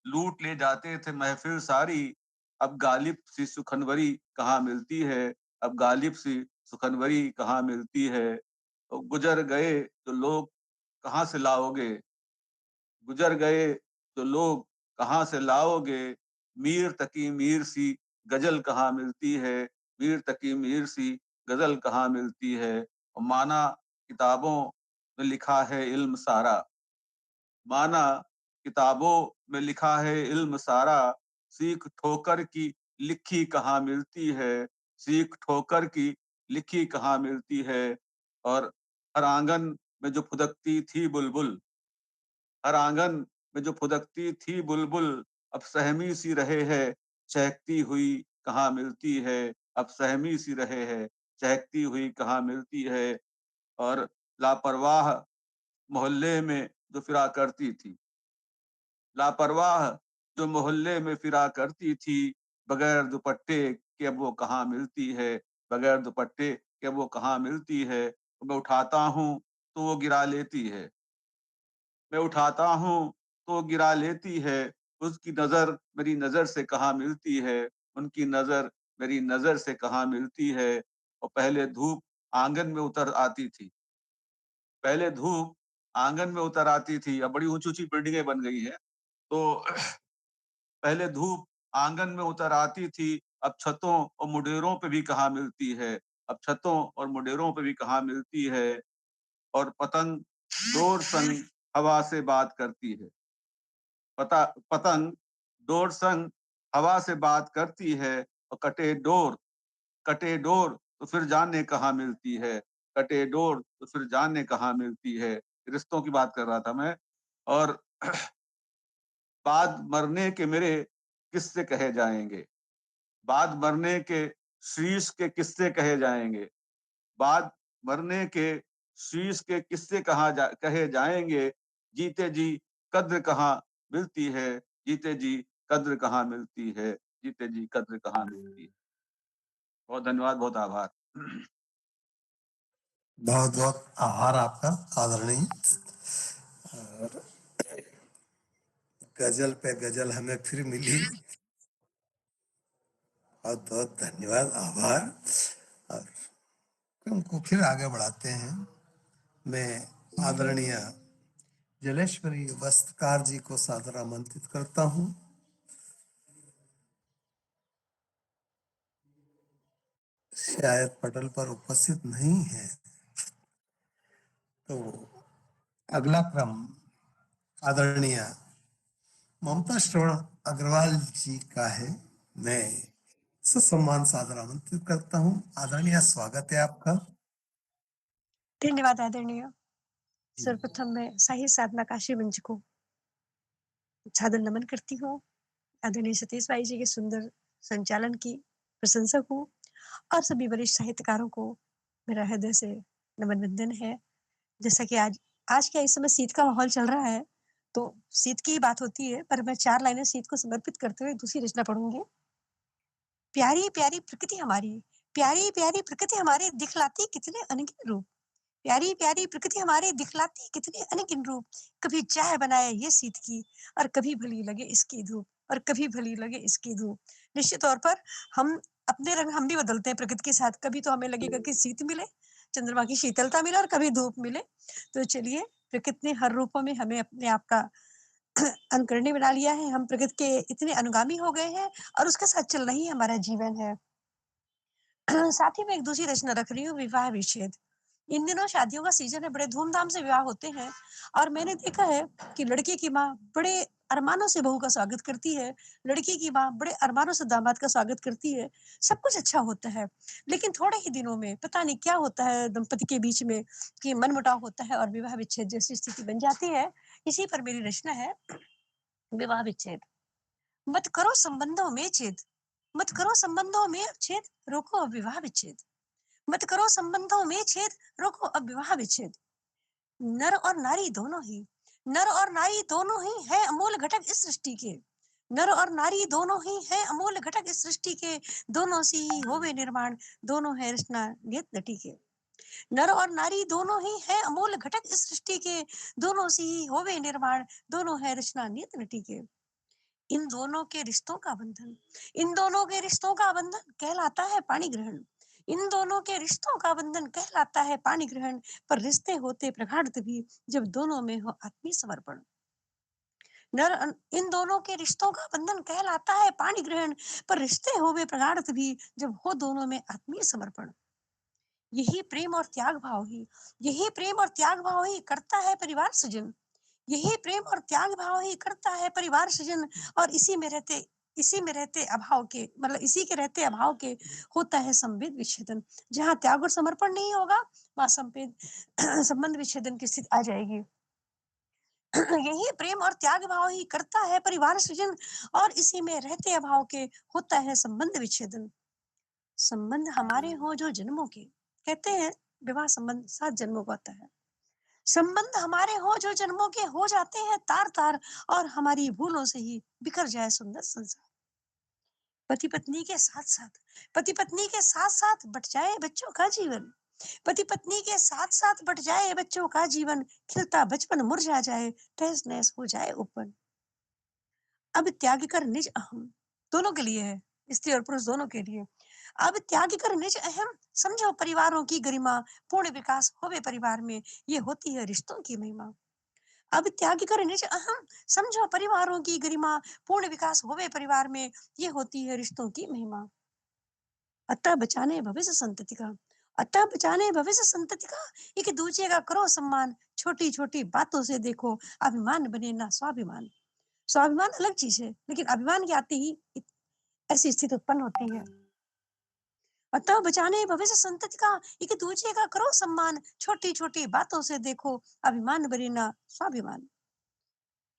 [SPEAKER 12] लूट ले जाते थे महफिल सारी, अब गालिब सी सुखनवरी कहाँ मिलती है, अब गालिब सी सुखनवरी कहाँ मिलती है, तो गुजर गए तो लोग कहाँ से लाओगे, गुजर गए तो लोग कहाँ से लाओगे, मीर तकी मीर सी गजल कहाँ मिलती है, मीर तकी मीर सी गजल कहाँ मिलती है, और माना किताबों में लिखा है इल्म सारा, माना किताबों में लिखा है इल्म सारा, सीख ठोकर की लिखी कहाँ मिलती है, सीख ठोकर की लिखी कहाँ मिलती है, और हर आंगन में जो फुदकती थी बुलबुल, हर आंगन में जो फुदकती थी बुलबुल, अब सहमी सी रहे है, चहकती हुई कहाँ मिलती है, अब सहमी सी रहे है, चहकती हुई कहाँ मिलती है, और लापरवाह मोहल्ले में जो फिरा करती थी, लापरवाह जो मोहल्ले में फिरा करती थी, बगैर दुपट्टे के अब वो कहाँ मिलती है, बगैर दुपट्टे के अब वो कहाँ मिलती है। मैं उठाता हूँ तो वो गिरा लेती है, मैं उठाता हूँ तो वो गिरा लेती है। उसकी नज़र मेरी नज़र से कहाँ मिलती है, उनकी नज़र मेरी नज़र से कहाँ मिलती है। और पहले धूप आँगन में उतर आती थी, पहले धूप आँगन में उतर आती थी। अब बड़ी ऊँची-ऊँची बिल्डिंगें बन गई हैं, तो पहले धूप आंगन में उतर आती थी, अब छतों और मुडेरों पे भी कहाँ मिलती है, अब छतों और मुडेरों पे भी कहाँ मिलती है। और पतंग डोर संग हवा से बात करती है, पतंग डोर संग हवा से बात करती है। और कटे डोर तो फिर जाने कहाँ मिलती है, कटे डोर तो फिर जाने कहाँ मिलती है। रिश्तों की बात कर रहा था मैं। और बाद मरने के मेरे किस्से कहे जाएँगे, बाद मरने के शीश के किस्से कहे जाएँगे, बाद मरने के शीश के किस्से कहे जाएँगे। जीते जी कद्र कहाँ मिलती है, जीते जी कद्र कहाँ मिलती है, जीते जी कद्र कहाँ मिलती है। बहुत धन्यवाद, बहुत आभार।
[SPEAKER 1] बहुत-बहुत आभार आपका आदरणीय। और गज़ल पे गज़ल हमें फिर मिली। बहुत-बहुत धन्यवाद, आभार। और क्रम को फिर आगे बढ़ाते हैं। मैं आदरणीय जलेश्वरी वस्त्रकार जी को सादर आमंत्रित करता हूँ। शायद पटल पर उपस्थित नहीं है, तो अगला क्रम आदरणीय ममता श्रवण अग्रवाल जी का है। मैं ससम्मान सादर आमंत्रित करता हूँ। आदरणीय स्वागत है आपका।
[SPEAKER 7] धन्यवाद आदरणीय। सर्वप्रथम मैं साहित्य साधना काशी मंच को सादर नमन करती हूँ। आदरणीय सतीश भाई जी के सुंदर संचालन की प्रशंसक हूँ और सभी वरिष्ठ साहित्यकारों को मेरा हृदय से नमन वंदन है। जैसा कि आज क्या इस समय शीत का माहौल चल रहा है, तो शीत की ही बात होती है, पर मैं 4 लाइनें शीत को समर्पित करते हुए दूसरी रचना पढ़ूंगी। प्यारी प्यारी प्रकृति हमारी, प्यारी प्यारी प्रकृति हमारी दिखलाती कितने अनगिन रूप, प्यारी प्यारी प्रकृति हमारी दिखलाती कितने अनगिन रूप। कभी चाय बनाए ये शीत की और कभी भली लगे इसकी धूप, और कभी भली लगे इसकी धूप। निश्चित तौर पर हम अपने रंग हम भी बदलते हैं प्रकृति के साथ। कभी तो हमें लगेगा कि शीत मिले, चंद्रमा की शीतलता मिले, और कभी धूप मिले। तो चलिए, प्रकृति ने हर रूपों में हमें अपने आप का अनुकरणीय बना लिया है। हम प्रकृति के इतने अनुगामी हो गए हैं और उसके साथ चलना ही हमारा जीवन है। साथ ही मैं एक दूसरी रचना रख रही हूँ, विवाह विच्छेद। इन दिनों शादियों का सीजन है, बड़े धूमधाम से विवाह होते हैं और मैंने देखा है कि लड़के की माँ बड़े अरमानों से बहू का स्वागत करती है, लड़की की माँ बड़े अरमानों से दामाद का स्वागत करती है। सब कुछ अच्छा होता है, लेकिन थोड़े ही दिनों में पता नहीं क्या होता है दंपति के बीच में कि मनमुटाव होता है और विवाह विच्छेद जैसी स्थिति बन जाती है। इसी पर मेरी रचना है, विवाह विच्छेद। मत करो संबंधों में छेद, मत करो संबंधों में अब छेद, रोको अब विवाह विच्छेद। मत करो संबंधों में छेद, रोको अब विवाह विच्छेद। नर और नारी दोनों ही, नर और नारी दोनों ही है अमूल घटक इस सृष्टि के, नर और नारी दोनों ही है अमूल घटक इस सृष्टि के। दोनों से ही होवे निर्माण, दोनों है रचना नियत नटी के। नर और नारी दोनों ही है अमूल घटक इस सृष्टि के, दोनों से ही होवे निर्माण, दोनों है रचना नियत नटी के। इन दोनों के रिश्तों का बंधन, इन दोनों के रिश्तों का बंधन कहलाता है पाणी ग्रहण। इन दोनों के रिश्तों का बंधन कहलाता है पाणी ग्रहण, पर रिश्ते होते प्रगाढ़ तभी जब दोनों में हो आत्मीय समर्पण। इन दोनों के रिश्तों का बंधन कहलाता है पाणी ग्रहण, पर रिश्ते होवे प्रगाढ़ तभी जब हो दोनों में आत्मीय समर्पण। यही प्रेम और त्याग भाव ही, यही प्रेम और त्याग भाव ही करता है परिवार सृजन। यही प्रेम और त्याग भाव ही करता है परिवार सृजन, और इसी में रहते अभाव के, मतलब इसी के रहते अभाव के होता है संबंध विच्छेदन। जहाँ त्याग और समर्पण नहीं होगा, वहाँ संबंध विच्छेदन की स्थिति आ जाएगी। यही प्रेम और त्याग भाव ही करता है परिवार सृजन, और इसी में रहते अभाव के होता है संबंध विच्छेदन। संबंध हमारे हो जो जन्मों के, कहते हैं विवाह संबंध 7 जन्मों का होता है। संबंध हमारे हो जो जन्मों के हो जाते हैं तार तार, और हमारी भूलों से ही बिखर जाए सुंदर संसार। पति पत्नी के साथ साथ बट जाए बच्चों का जीवन, पति पत्नी के साथ साथ बट जाए बच्चों का जीवन, खिलता बचपन मुरझा जाए, तहस नहस हो जाए उपवन। अब त्याग कर निज अहम, दोनों के लिए है, स्त्री और पुरुष दोनों के लिए। अब त्याग कर निज अहम, समझो परिवारों की गरिमा, पूर्ण विकास होवे परिवार में, ये होती है रिश्तों की महिमा। अब त्याग कर निज अहम, समझो परिवारों की गरिमा, पूर्ण विकास होवे परिवार में, ये होती है रिश्तों की महिमा। अतः बचाने भविष्य संतति का, अतः बचाने भविष्य संतति का, एक दूसरे का करो सम्मान, छोटी छोटी बातों से देखो अभिमान बने ना स्वाभिमान। स्वाभिमान अलग चीज है, लेकिन अभिमान के आते ही ऐसी स्थिति उत्पन्न होती है। अतः बचाने भविष्य संतति का, एक दूसरे का करो सम्मान, छोटी छोटी बातों से देखो अभिमान बने ना स्वाभिमान।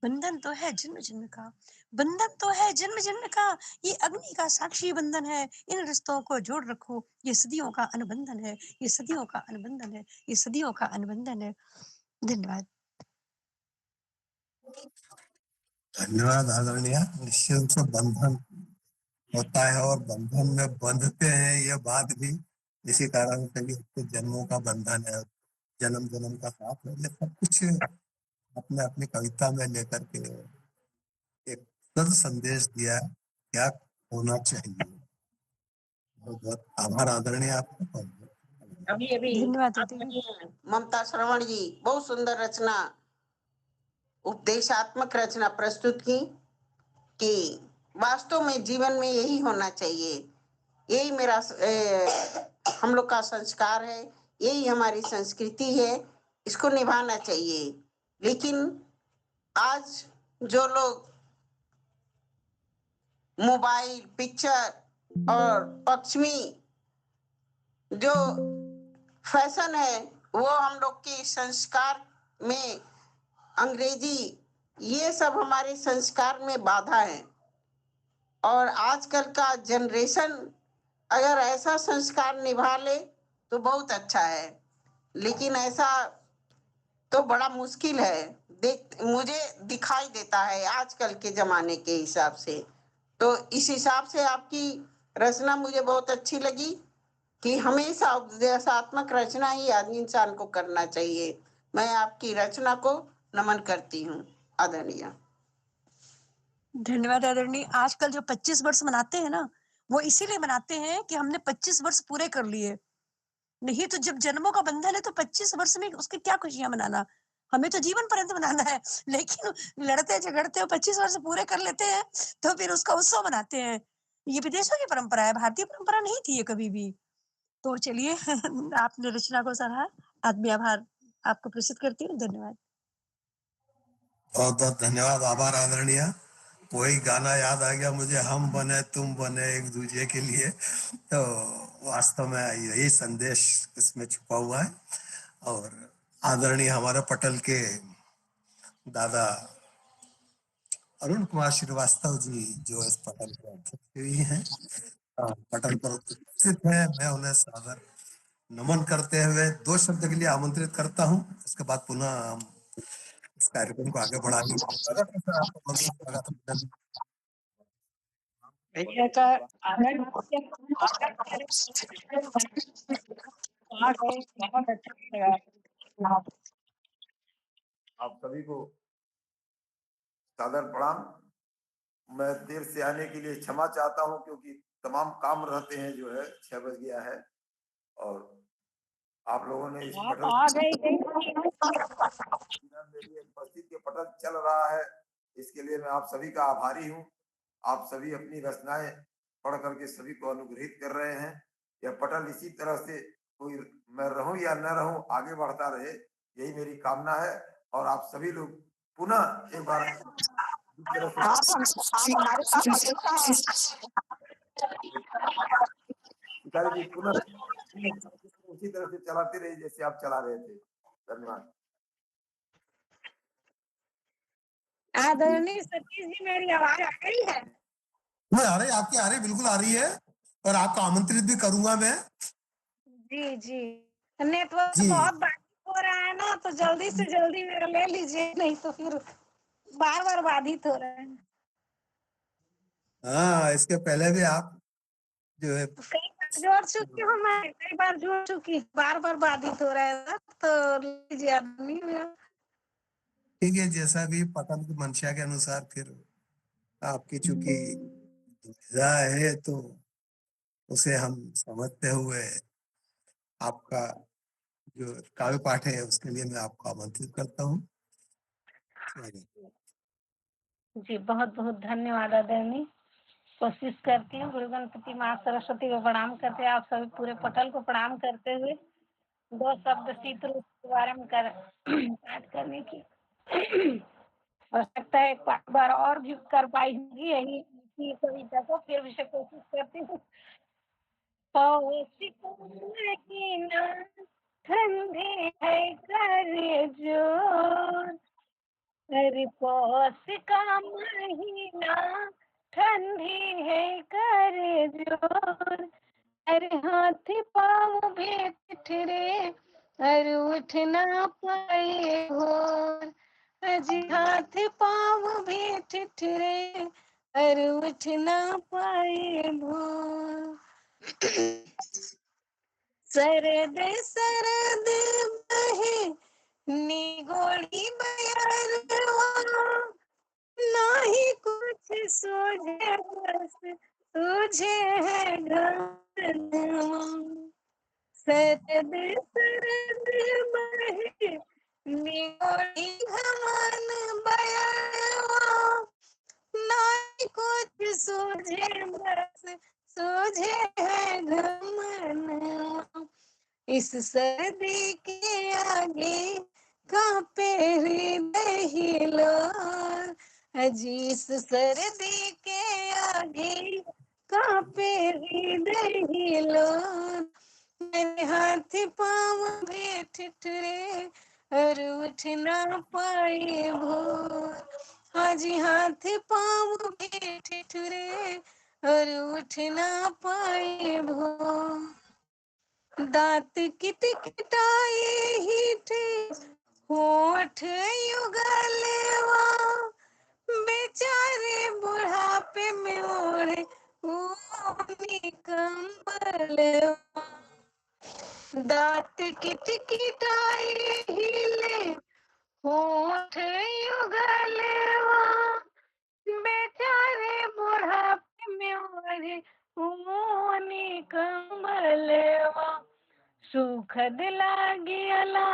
[SPEAKER 7] बंधन तो है जन्म जन्म का, बंधन तो है जन्म जन्म का, ये अग्नि का साक्षी बंधन है, इन रिश्तों को जोड़ रखो, ये सदियों का अनुबंधन है, ये सदियों का अनुबंधन है, ये सदियों का अनुबंधन है। धन्यवाद।
[SPEAKER 1] धन्यवाद आदरणीय। निश्चित रूप से बंधन होता है और बंधन में बंधते हैं, ये बात भी इसी कारण से कि उसके जन्मों का बंधन है, जन्म जन्म का साथ है। ये सब कुछ अपने अपनी कविता में लेकर के एक सद संदेश दिया है, क्या होना चाहिए। बहुत बहुत आभार आदरणीय आपका।
[SPEAKER 9] अभी अभी
[SPEAKER 7] धन्यवाद
[SPEAKER 9] आदरणीय ममता श्रवण जी बहुत सुंदर रचना, उपदेशात्मक रचना प्रस्तुत की कि वास्तव में जीवन में यही होना चाहिए, यही मेरा हम लोग का संस्कार है, यही हमारी संस्कृति है, इसको निभाना चाहिए। लेकिन आज जो लोग मोबाइल, पिक्चर और पश्चिमी जो फैशन है वो हम लोग के संस्कार में, अंग्रेजी, ये सब हमारे संस्कार में बाधा है। और आजकल का जनरेशन अगर ऐसा संस्कार निभा ले तो बहुत अच्छा है, लेकिन ऐसा तो बड़ा मुश्किल है, मुझे दिखाई देता है आजकल के जमाने के हिसाब से। तो इस हिसाब से आपकी रचना मुझे बहुत अच्छी लगी कि हमेशा उपदेशात्मक रचना ही आदमी इंसान को करना चाहिए। मैं आपकी रचना को नमन करती हूँ आदरणीय।
[SPEAKER 7] धन्यवाद आदरणीय। आजकल जो 25 वर्ष मनाते हैं ना, वो इसीलिए मनाते हैं कि हमने 25 वर्ष पूरे कर लिए, नहीं तो जब जन्मों का बंधन है तो 25 वर्ष में उसकी क्या खुशियां मनाना, हमें तो जीवन पर्यंत मनाना है। लेकिन लड़ते झगड़ते हो 25 वर्ष पूरे कर लेते हैं तो फिर उसका उत्सव मनाते हैं। ये विदेशों की परंपरा है, भारतीय परंपरा नहीं थी ये कभी भी। तो चलिए आपने रचना को सराहा, आत्मीय आभार आपको प्रेषित करती हूँ। धन्यवाद।
[SPEAKER 1] बहुत बहुत धन्यवाद, आभार आदरणीय। वही गाना याद आ गया मुझे, हम बने तुम बने एक दूसरे के लिए। तो वास्तव में यही संदेश इसमें छुपा हुआ है। और आदरणीय हमारे पटल के दादा अरुण कुमार श्रीवास्तव जी जो इस पटल के अध्यक्ष भी हैं, पटल पर उपस्थित है, मैं उन्हें सादर नमन करते हुए 2 शब्द के लिए आमंत्रित करता हूँ। उसके बाद पुनः हम इस कार्यक्रम को आगे बढ़ाएंगे।
[SPEAKER 2] भैया का
[SPEAKER 13] आप सभी को सादर प्रणाम। मैं देर से आने के लिए क्षमा चाहता हूं, क्योंकि तमाम काम रहते हैं, जो है 6 बज गया है और आप लोगों ने इस पटल मेरी उपस्थिति के पटल चल रहा है, इसके लिए मैं आप सभी का आभारी हूं। आप सभी अपनी रचनाएं पढ़ करके सभी को अनुग्रहित कर रहे हैं। यह पटल इसी तरह से कोई मैं रहूं या न रहूं आगे बढ़ता रहे, यही मेरी कामना है। और आप सभी लोग पुनः एक बार पुनः उसी तरह से चलाते रहिए जैसे आप चला रहे थे। धन्यवाद।
[SPEAKER 4] आदरणीय सतीश जी, मेरी आवाज आ रही है?
[SPEAKER 1] आपकी आ रही, बिल्कुल आ रही है, और आपको आमंत्रित भी करूंगा मैं।
[SPEAKER 4] जी जी, नेटवर्क बहुत बाधित हो रहा है ना, तो जल्दी से जल्दी मेरा ले लीजिए, नहीं तो फिर बार बार बाधित हो रहा है।
[SPEAKER 1] हाँ, इसके पहले भी आप जो है
[SPEAKER 4] कई बार जोड़ चुकी हूँ मैं, कई बार जोड़ चुकी, बार-बार बाधित हो रहा था, तो लीजिए आदमी में
[SPEAKER 1] ठीक है, जैसा भी पठन की मंशा के अनुसार फिर आपकी चूँकि दुविधा है, तो उसे हम समझते हुए आपका जो काव्य पाठ है, उसके लिए मैं आपको आमंत्रित करता हूँ। स्वागत।
[SPEAKER 4] जी, बहुत-बहुत धन्यवाद आदरणीय। कोशिश करती हूँ गुरु गणपति माँ सरस्वती को प्रणाम करते हुए, आप सभी पूरे पटल को प्रणाम करते हुए 2 शब्द शीत रूप के बारे में पाठ करने की हो सकता है एक बार और भी कर पाई होंगी यही इसी कविता को, फिर भी से कोशिश करती हूँ। पौषिक महीना ठंडी है करे जोर, अरे पौष का महीना ठंडी है करे जोर, अरे हाथी पाँव भी ठिठरे, अरे उठ ना पाए भोर, अजी हाथी पाँव भी ठिठरे, अरे उठ ना पाए भोर। सरद सरद बहे निगोड़ी बयरवा, नाही कुछ सूझे बस तुझे है घरवा, सरद सरद बहे निगोड़ी घमन बयरवा, नाही कुछ सूझे बस सूझे है घमनवा, इस सर्दी के आगे कांपे हृदय हिलोर, अजी इस सर्दी के आगे कांपे हृदय हिलोर, मेरे हाथ पाँव भी ठिठरे और उठ ना पाए भोर, हाजी हाथ पाँव भी ठिठरे और उठ ना पाए भोर, दांत किटकिटाए ही थे होठ युगलवा, बेचारे बुढ़ापे में ओढ़े ऊनी कंबलवा, दांत किटकिटाए हिले होठ युगलवा, बेचारे बुढ़ापे में ओढ़े ऊनी कंबलवा, सुखद लागियला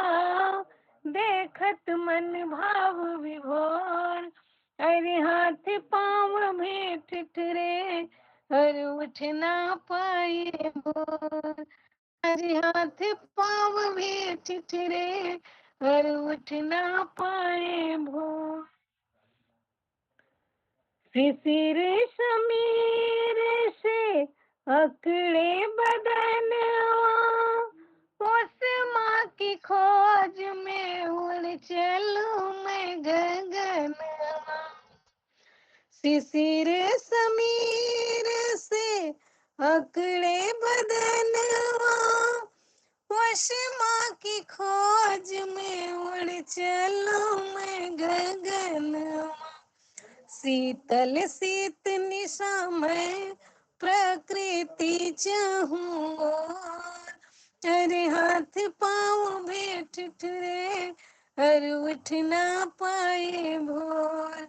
[SPEAKER 4] देखत मन भाव विभोर, अरे हाथ पाँव भी ठिठरे और उठ ना पाए भोर, अरे हाथ पाँव भी ठिठरे और उठ ना पाए भोर, शिशिर समीर से अकड़े बदनवा, उस माँ की खोज में उड़ चलूं मैं गगनवा, शिशिर समीर से अकड़े बदनवा, उस माँ की खोज में उड़ चलूं मैं गगनवा, शीतल शीत निशा में प्रकृति चाहूं और, अरे हाथ पाँव भी ठिठरे और उठ ना पाए भोर,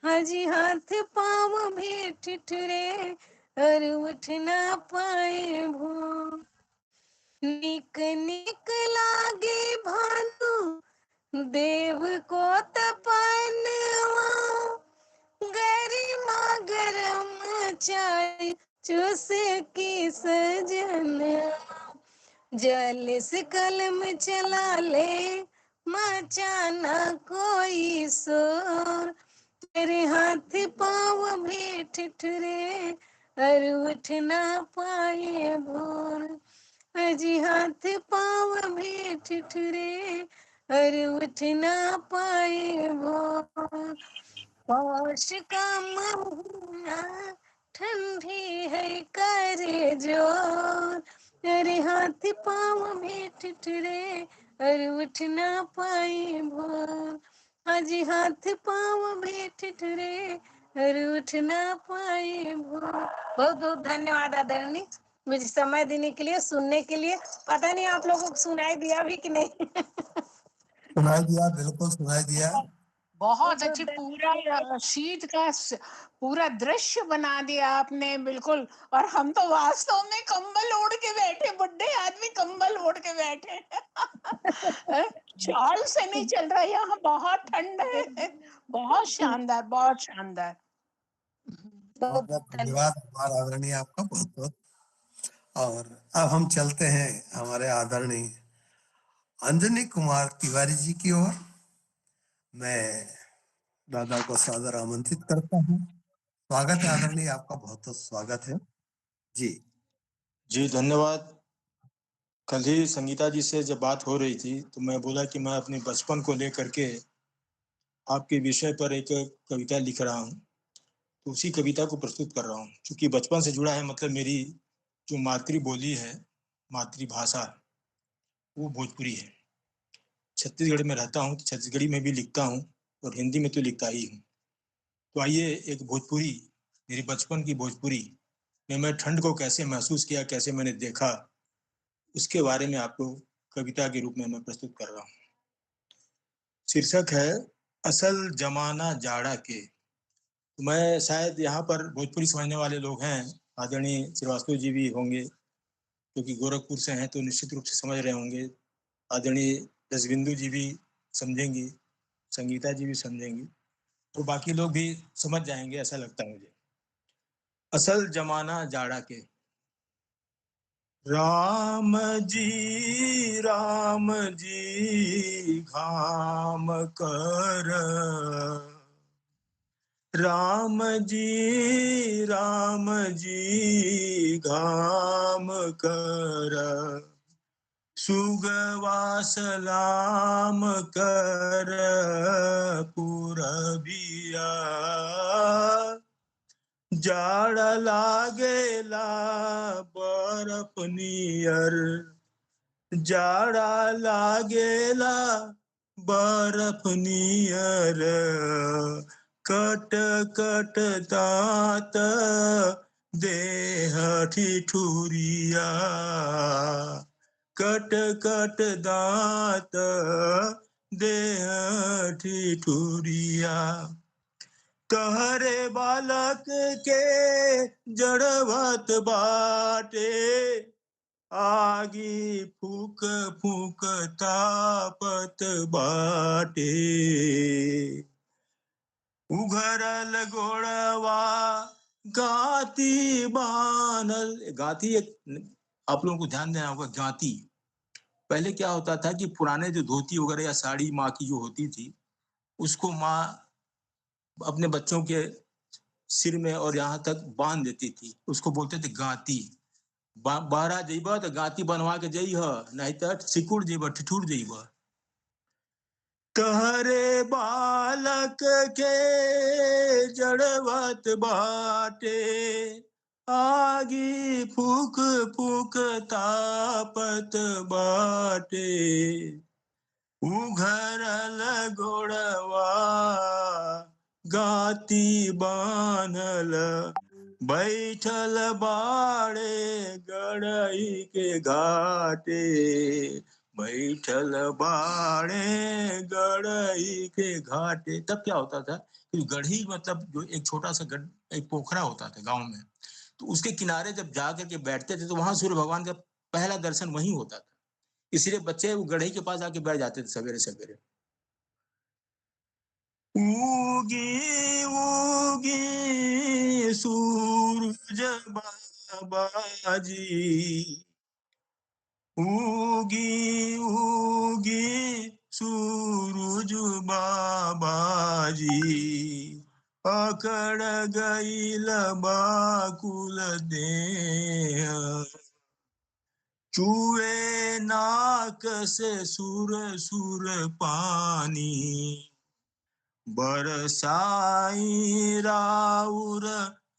[SPEAKER 4] हाजी हाथ पाँव भी ठिठरे और उठ ना पाए भोर, निक निक लागे भानु देव को तपनवा, गरिमा गरम चाय चूसे की सजन, जल से कलम चला ले मचाना कोई शोर, तेरे हाथ पाँव भी ठिठरे और उठ ना पाए भोर, अजी हाथ पाँव भी ठिठरे और उठ ना पाए भोर, पौष का महीना ठंडी है करे जोर, अरे हाथ पाँव में ठिठरे और उठ ना पाए भोर, हाजी हाथ पाँव में ठिठरे रूठ ना पाए वो। बहुत बहुत धन्यवाद आदरणीय, मुझे समय देने के लिए, सुनने के लिए। पता नहीं आप लोगों को सुनाई दिया भी कि नहीं।
[SPEAKER 1] सुनाई दिया, बिल्कुल सुनाई दिया।
[SPEAKER 2] बहुत अच्छी, पूरा शीत का पूरा दृश्य बना दिया आपने, बिल्कुल। और हम तो वास्तव में कंबल ओढ़ के बैठे, बुढ़े आदमी कंबल ओढ़ के बैठे। चाल से नहीं चल रहा, यहाँ बहुत ठंड है। बहुत शानदार, बहुत शानदार।
[SPEAKER 1] बहुत बहुत धन्यवाद हमारा आदरणीय आपका, बहुत बहुत। और अब हम चलते हैं हमारे आदरणीय अंजनी कुमार तिवारी जी की ओर। मैं दादा को सादर आमंत्रित करता हूँ। स्वागत है आदरणीय आपका, बहुत बहुत स्वागत है जी।
[SPEAKER 3] जी धन्यवाद। कल ही संगीता जी से जब बात हो रही थी तो मैं बोला कि मैं अपने बचपन को लेकर के आपके विषय पर एक कविता लिख रहा हूँ, तो उसी कविता को प्रस्तुत कर रहा हूँ। क्योंकि बचपन से जुड़ा है, मतलब मेरी जो मातृ बोली है, मातृभाषा, वो भोजपुरी है। छत्तीसगढ़ में रहता हूँ तो छत्तीसगढ़ी में भी लिखता हूँ और हिंदी में तो लिखता ही हूँ। तो आइए एक भोजपुरी, मेरी बचपन की भोजपुरी में मैं ठंड को कैसे महसूस किया, कैसे मैंने देखा, उसके बारे में आपको कविता के रूप में मैं प्रस्तुत कर रहा हूँ। शीर्षक है असल जमाना जाड़ा के। तो मैं शायद यहाँ पर भोजपुरी समझने वाले लोग हैं, आदरणीय श्रीवास्तव जी भी होंगे क्योंकि गोरखपुर से हैं, तो निश्चित रूप से समझ रहे होंगे। आदरणीय रसबिंदु जी भी समझेंगी, संगीता जी भी समझेंगी, तो बाकी लोग भी समझ जाएंगे, ऐसा लगता है मुझे। असल जमाना जाड़ा के। राम जी घाम कर, राम जी घाम कर, सुगवा सलाम कर पुरबिया, जाड़ लागेला बरफ नियर, जाड़ा लागेला बरफ नियर, कट कट दांत देह ठिठुरिया, कट कट दांत देह ठिठुरिया, तहरे बालक के जड़वत बाटे, आगी फूक फूक तापत बाटे, उघरल गोड़वा गाती बानल। गाती एक, आप लोगों को ध्यान देना होगा, गाती। पहले क्या होता था कि पुराने जो धोती वगैरह या साड़ी माँ की जो होती थी, उसको माँ अपने बच्चों के सिर में और यहाँ तक बांध देती थी, उसको बोलते थे गाती। बाहरा जइब तो गाती बनवा के जइह, नहीं तो सिकुड़ जइब, ठिठुर जइब। तहरे बालक के जड़वत बाटे, आगी फूक फूक तापत बाटे, उघरल गोड़वा गाती बानल, बैठल बाड़े गड़ई के घाटे, बैठल बाड़े गड़ई के घाटे। तब क्या होता था कि गढ़ी मतलब जो एक छोटा सा एक पोखरा होता था गांव में, तो उसके किनारे जब जा करके बैठते थे तो वहां सूर्य भगवान का पहला दर्शन वहीं होता था। इसलिए बच्चे वो गढ़ई के पास आके बैठ जाते थे सवेरे सवेरे। उगी उगी सूरज बाबाजी, उगी उगी सूरज बाबाजी, पकड़ गईल बाकुल देह, चूहे नाक से सुर सुर पानी, बरसाई राउर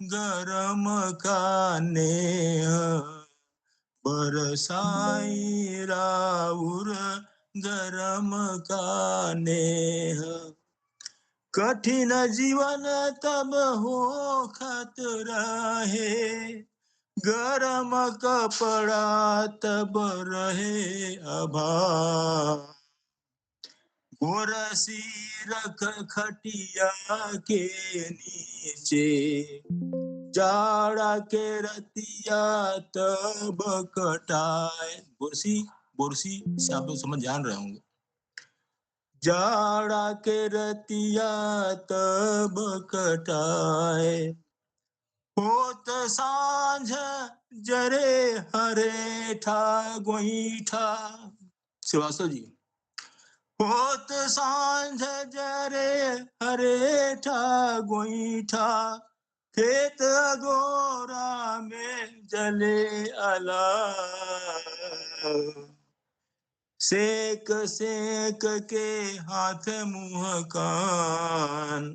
[SPEAKER 3] गरम का नेह, बरसाई राउर गरम का नेह, कठिन जीवन तब हो खतरा है, गरम कपड़ा तब रहे अभाव, गोरसी रख खटिया के नीचे, जाड़ा के रतिया तब कटाए। बोरसी बोरसी से आप लोग समझ जान रहे होंगे। जाड़ा के रतिया तब कटाए, होत सांझ जरे हरे ठा गोईठा। श्रीवास्तव जी। होत सांझ जरे हरे ठा गोईठा, खेत गोरा में जले अला, सेक सेक के हाथ मुंह कान,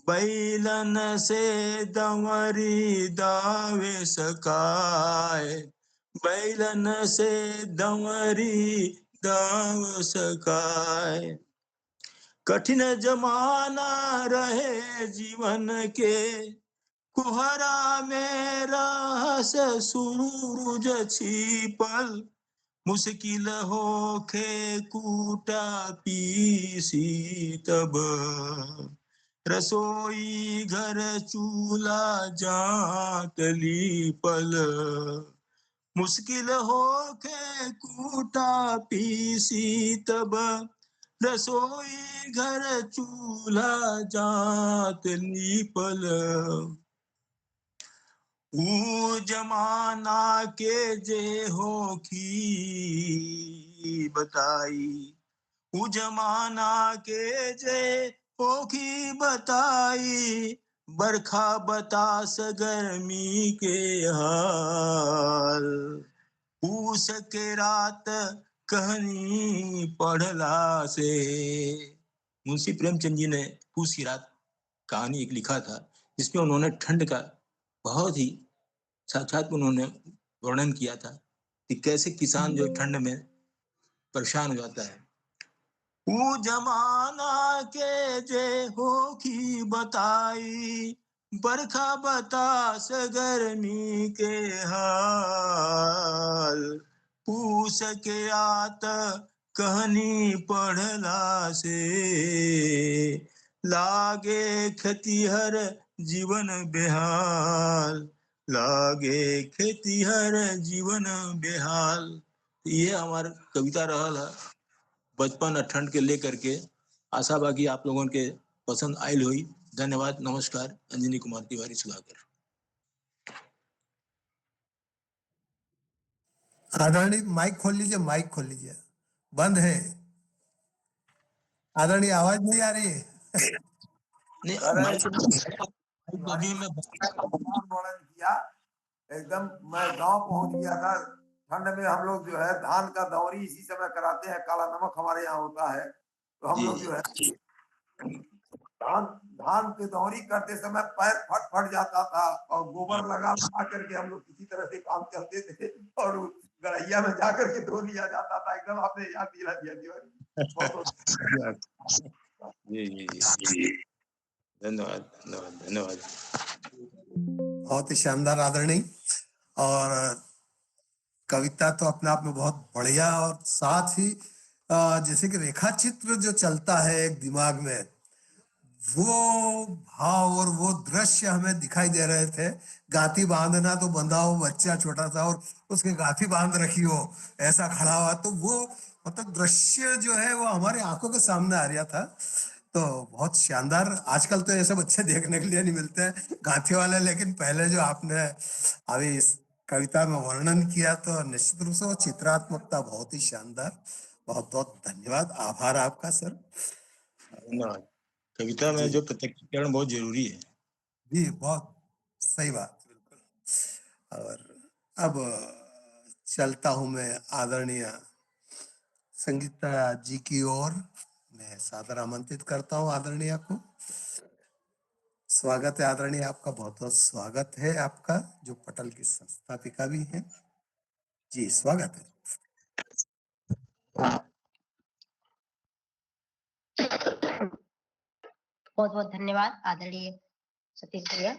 [SPEAKER 3] बैलन से दंवरी दावे सकाय, बैलन से दंवरी दाव सकाय। कठिन जमाना रहे जीवन के, कुहरा में रहस सूरज छिपल, मुश्किल होखे कूटा पीसी तब, रसोई घर चूल्हा जात लीपल, मुश्किल होखे कूटा पीसी तब, रसोई घर चूल्हा जात लीपल। ऊ जमाना के जे होखी बताई, ऊ जमाना के जे होखी बताई, बरखा बतास गर्मी के हाल, पूस के रात कहानी पढ़ला से। मुंशी प्रेमचंद जी ने पूस की रात कहानी एक लिखा था, जिसमें उन्होंने ठंड का बहुत ही साक्षात उन्होंने वर्णन किया था कि कैसे किसान जो ठंड में परेशान हो जाता है। वो जमाना के जे होखी बताई, बरखा बतास गर्मी के हाल, पूस के आत कहानी पढ़ला से, लागे खेतीहर जीवन बेहाल, लागे खेतीहर जीवन बेहाल। ये हमार कविता रहल है बचपन और ठंड के लेकर के। आशा बाकी आप लोगों के पसंद आयल हुई। धन्यवाद, नमस्कार। अंजनी कुमार तिवारी सुधाकर।
[SPEAKER 1] आदरणीय माइक खोल लीजिए, माइक खोल लीजिए, बंद है। आदरणीय आवाज नहीं आ रही है।
[SPEAKER 3] अभी मैं
[SPEAKER 13] वर्णन किया, एकदम मैं गांव पहुंच गया था। ठंड में हम लोग जो है धान का दौरी इसी समय कराते हैं, काला नमक हमारे यहाँ होता है, तो हम लोग जो है धान के दौरी करते समय पैर फट फट जाता था, और गोबर लगा करके हम लोग किसी तरह से काम करते थे, और गड़ैया में जाकर के धो लिया जाता था। एकदम आपने याद दिला दिया तिवारी।
[SPEAKER 3] जी धन्यवाद धन्यवाद धन्यवाद।
[SPEAKER 1] बहुत ही शानदार आदरणीय, और कविता तो अपने आप में बहुत बढ़िया, और साथ ही जैसे कि रेखा चित्र जो चलता है एक दिमाग में, वो भाव और वो दृश्य हमें दिखाई दे रहे थे। गाती बांधना तो बंधा हो बच्चा छोटा सा, और उसके गाती बांध रखी हो ऐसा खड़ा हुआ, तो वो मतलब दृश्य जो है वो हमारे आंखों के सामने आ रहा था। तो बहुत शानदार। आजकल तो ये सब अच्छे देखने के लिए नहीं मिलते हैं गांधी वाले, लेकिन पहले जो आपने अभी इस कविता में वर्णन किया, तो निश्चित रूप से वो चित्रात्मकता बहुत ही शानदार। बहुत बहुत धन्यवाद, आभार आपका सर।
[SPEAKER 3] धन्यवाद। कविता में जो प्रत्यक्षीकरण बहुत जरूरी है।
[SPEAKER 1] जी बहुत सही बात, बिल्कुल। और अब चलता हूं मैं आदरणीय संगीता जी की ओर। मैं सादर आमंत्रित करता हूं आदरणीय को। स्वागत है आदरणीय, आपका बहुत बहुत स्वागत है आपका, जो पटल की संस्थापिका भी हैं। जी स्वागत है।
[SPEAKER 5] बहुत बहुत धन्यवाद आदरणीय सतीश भैया।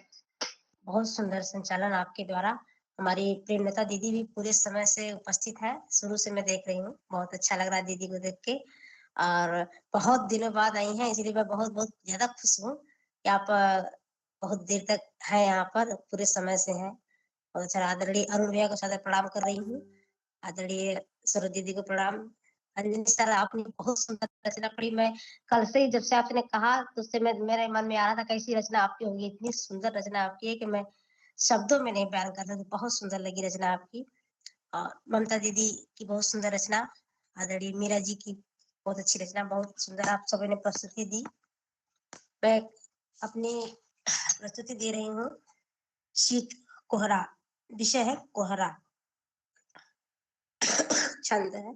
[SPEAKER 5] बहुत सुंदर संचालन आपके द्वारा। हमारी प्रेमलता दीदी भी पूरे समय से उपस्थित है, शुरू से मैं देख रही हूँ। बहुत अच्छा लग रहा है दीदी को देख के, और बहुत दिनों बाद आई हैं, इसलिए मैं बहुत बहुत ज्यादा खुश हूँ कि आप बहुत देर तक हैं यहाँ पर, पूरे समय से हैं। बहुत अच्छा। आदरणीय अरुण भैया को सादर प्रणाम कर रही हूँ। आदरणीय सरोज दीदी को प्रणाम। अंजनी सर, आपने बहुत सुंदर रचना पढ़ी। मैं कल से ही, जब से आपने कहा तो उससे मेरे मन में आ रहा था कैसी रचना आपकी होगी। इतनी सुंदर रचना आपकी है कि मैं शब्दों में नहीं बयान कर सकती। बहुत सुंदर लगी रचना आपकी। और ममता दीदी की बहुत सुंदर रचना, आदरणीय मीरा जी की बहुत अच्छी रचना, बहुत सुंदर आप सभी ने प्रस्तुति दी। मैं अपनी प्रस्तुति दे रही हूँ। शीत कोहरा, विषय है कोहरा, छंद है।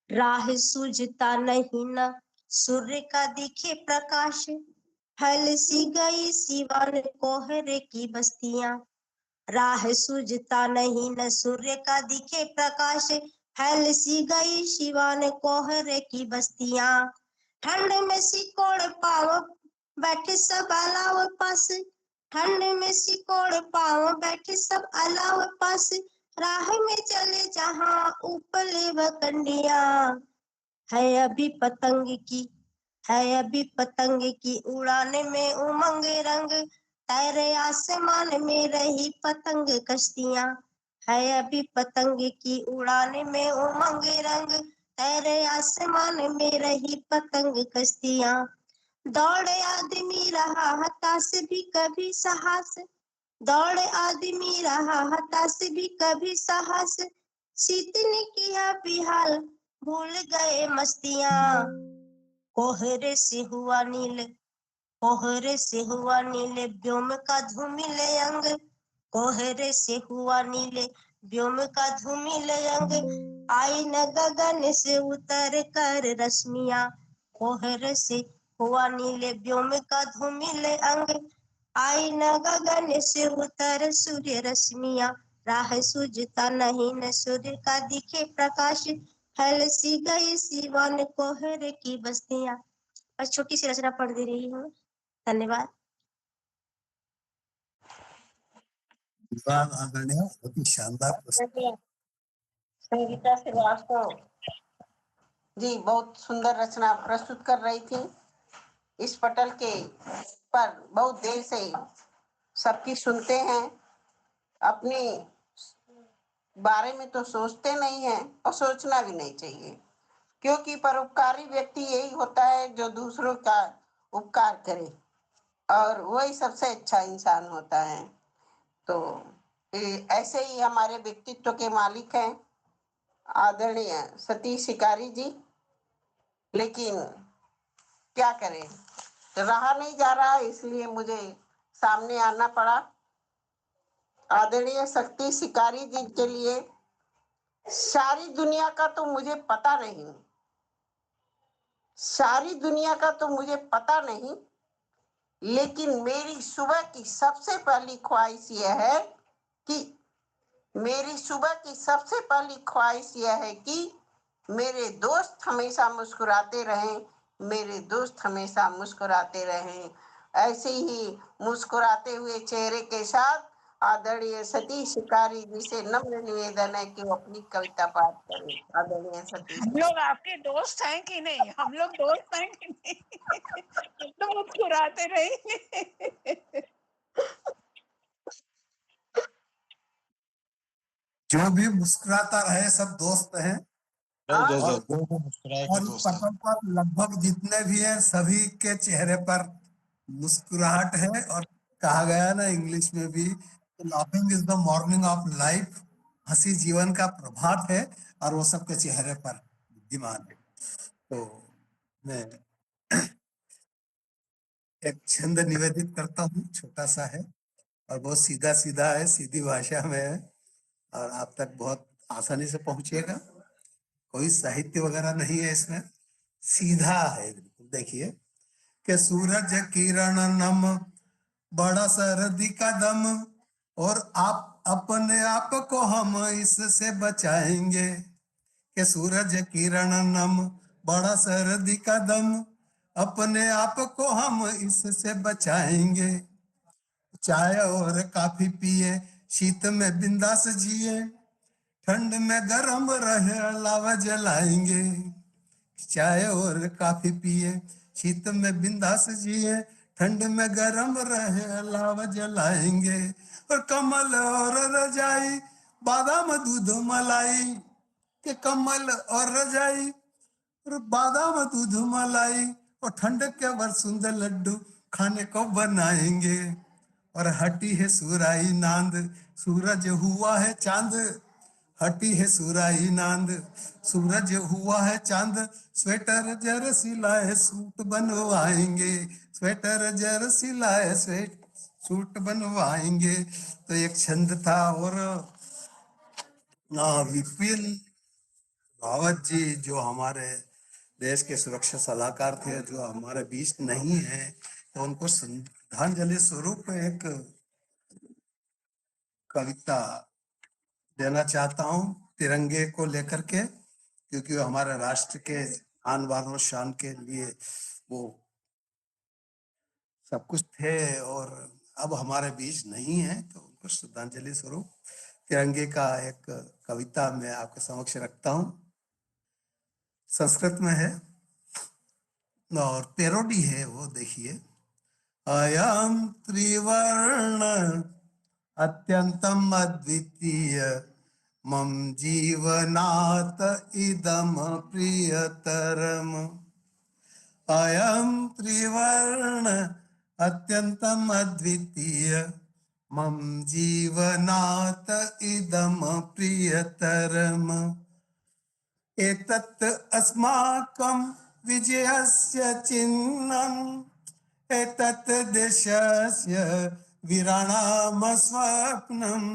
[SPEAKER 5] राह सूझता नहीं न सूर्य का दिखे प्रकाश, फैल सी गई सिवान कोहरे की बस्तियां। राह सूझता नहीं न सूर्य का दिखे प्रकाश, फैल सी गई शिवान कोहरे की बस्तियां। ठंड में सिकोड़ पाव बैठे सब अलाव पास, ठंड में सिकोड़ पाव बैठे सब अलाव पास। राह में चले जहां उपले व कंडिया, है अभी पतंग की, है अभी पतंग की उड़ाने में उमंग रंग। तैरे आसमान में रही पतंग कश्तियां, है अभी पतंग की उड़ाने में उमंग रंग। तैरे आसमान में रही पतंग कश्तियां। दौड़े आदमी रहा हताश भी कभी साहस, दौड़े आदमी रहा हताश भी कभी साहस। शीत ने किया बिहाल भूल गए मस्तियां, कोहरे से हुआ नील, कोहरे से हुआ नीले व्योम का धूमिल अंग। कोहरे से हुआ नीले व्योम का धूमिल अंग। आई न गगन से उतर कर रश्मियां, कोहरे से हुआ नीले व्योम का धूमिल अंग। आई न गगन से उतर सूर्य रश्मियां, राह सूझता नहीं न सूर्य का दिखे प्रकाश। फैल सी गई सिवान कोहरे की बस्तियां। बस छोटी सी रचना पढ़ दे रही हूँ। धन्यवाद।
[SPEAKER 1] आदरणीय, बहुत ही शानदार प्रस्तुति।
[SPEAKER 9] संगीता श्रीवास्तव जी बहुत सुंदर रचना प्रस्तुत कर रही थी। इस पटल के पर बहुत देर से सबकी सुनते हैं, अपने बारे में तो सोचते नहीं हैं और सोचना भी नहीं चाहिए, क्योंकि परोपकारी व्यक्ति यही होता है जो दूसरों का उपकार करे, और वही सबसे अच्छा इंसान होता है। तो ऐसे ही हमारे व्यक्तित्व के मालिक हैं आदरणीय सतीश शिकारी जी, लेकिन क्या करें, रहा नहीं जा रहा, इसलिए मुझे सामने आना पड़ा। आदरणीय सतीश शिकारी जी के लिए सारी दुनिया का तो मुझे पता नहीं, सारी दुनिया का तो मुझे पता नहीं, लेकिन मेरी सुबह की सबसे पहली ख्वाहिश यह है कि मेरी सुबह की सबसे पहली ख्वाहिश यह है कि मेरे दोस्त हमेशा मुस्कुराते रहें, मेरे दोस्त हमेशा मुस्कुराते रहें। ऐसे ही मुस्कुराते हुए चेहरे के साथ आदरणीय सतीश शिकारी जी से नम्र निवेदन है कि वो अपनी कविता पाठ करें। आदरणीय सतीश।
[SPEAKER 2] हम लोग आपके दोस्त हैं कि नहीं? हम लोग दोस्त हैं कि नहीं? हम तो मुस्कुराते रहेंगे।
[SPEAKER 1] जो भी मुस्कुराता रहे सब दोस्त हैं। और पटल पर लगभग जितने भी हैं सभी के चेहरे पर मुस्कुराहट है, और कहा गया ना इंग्लिश में भी, laughing is the morning of life, हंसी जीवन का प्रभात है, और वो सबके चेहरे पर विद्यमान है। तो मैं एक छंद निवेदित करता हूँ, छोटा सा है और बहुत सीधा सीधा है, सीधी भाषा में है, और आप तक बहुत आसानी से पहुंचेगा। कोई साहित्य वगैरह नहीं है इसमें, सीधा है बिल्कुल। देखिए कि सूरज किरण नम बड़ा सर्दी का दम, और आप अपने आप को हम इससे बचाएंगे। कि सूरज किरण नम बड़ा सर्दी का दम, अपने आप को हम इससे बचाएंगे। चाय और काफी पिए, शीत में बिंदास जिए, ठंड में गरम रहे लावा जलाएंगे। चाय और काफी पिए, शीत में बिंदास जिए, ठंड में गरम रहे लावा जलाएंगे। और कमल और रजाई, बादाम दूध मलाई, के कमल और रजाई और बादाम दूध मलाई, और ठंड के वरसुंद लड्डू खाने को बनाएंगे। और हटी है सुराई नांद, सूरज हुआ है चांद, हटी है सुराई नांद, सूरज हुआ है चांद, स्वेटर जर सिलाए सूट बनवाएंगे, स्वेटर जर सिलाए सूट बनवाएंगे। तो एक छंद था। और विपिन रावत जी जो हमारे देश के सुरक्षा सलाहकार थे, जो हमारे बीच नहीं है, तो उनको श्रद्धांजलि स्वरूप एक कविता देना चाहता हूँ तिरंगे को लेकर के, क्योंकि वो हमारे राष्ट्र के आन बान और शान के लिए वो सब कुछ थे और अब हमारे बीच नहीं है। तो उनको श्रद्धांजलि स्वरूप तिरंगे का एक कविता मैं आपके समक्ष रखता हूँ। संस्कृत में है और पैरोडी है वो, देखिए। अयम त्रिवर्ण अत्यंतम अद्वितीय, मम जीवनात इदम प्रियतरम। अयम त्रिवर्ण अत्यंतम अद्वितीय, मम जीवनात इदम प्रियतरम। एतत् अस्माकं विजयस्य चिह्नम्, एतत् देशस्य वीराणां स्वप्नम्।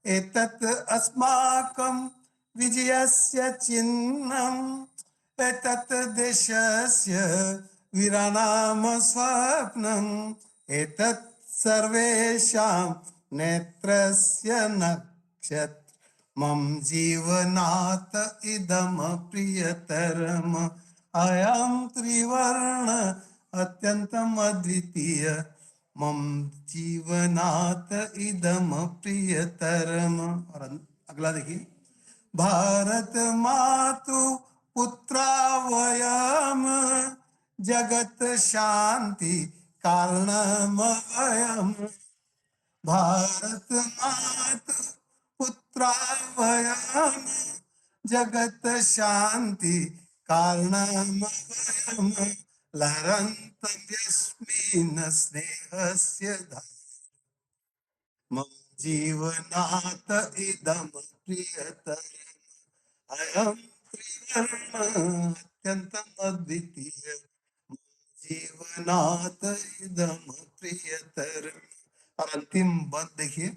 [SPEAKER 1] एतत् अस्माकं विजयस्य चिह्नम्, एतत् देशस्य वीराणां स्वप्नम्। एतत् सर्वेषां नेत्रस्य नक्षत्रम्, मम जीवनात इदम प्रियतरम। अयम त्रिवर्ण अत्यंतम अद्वितीय, मम जीवनात इदम प्रियतरम। और अगला देखिए। भारत मातु पुत्रा वयम, जगत शांति कारणम वयम। भारत मातु पुत्रा वयम, जगत शांति कारणम वयम। लहरन्तं यस्मिन् स्नेहस्य धारा, मम जीवनात इदम प्रियतरम। अयम त्रिवर्ण अत्यंतम अद्वितीय, मम जीवनात इदम प्रियतरम। और अंतिम बात देखिए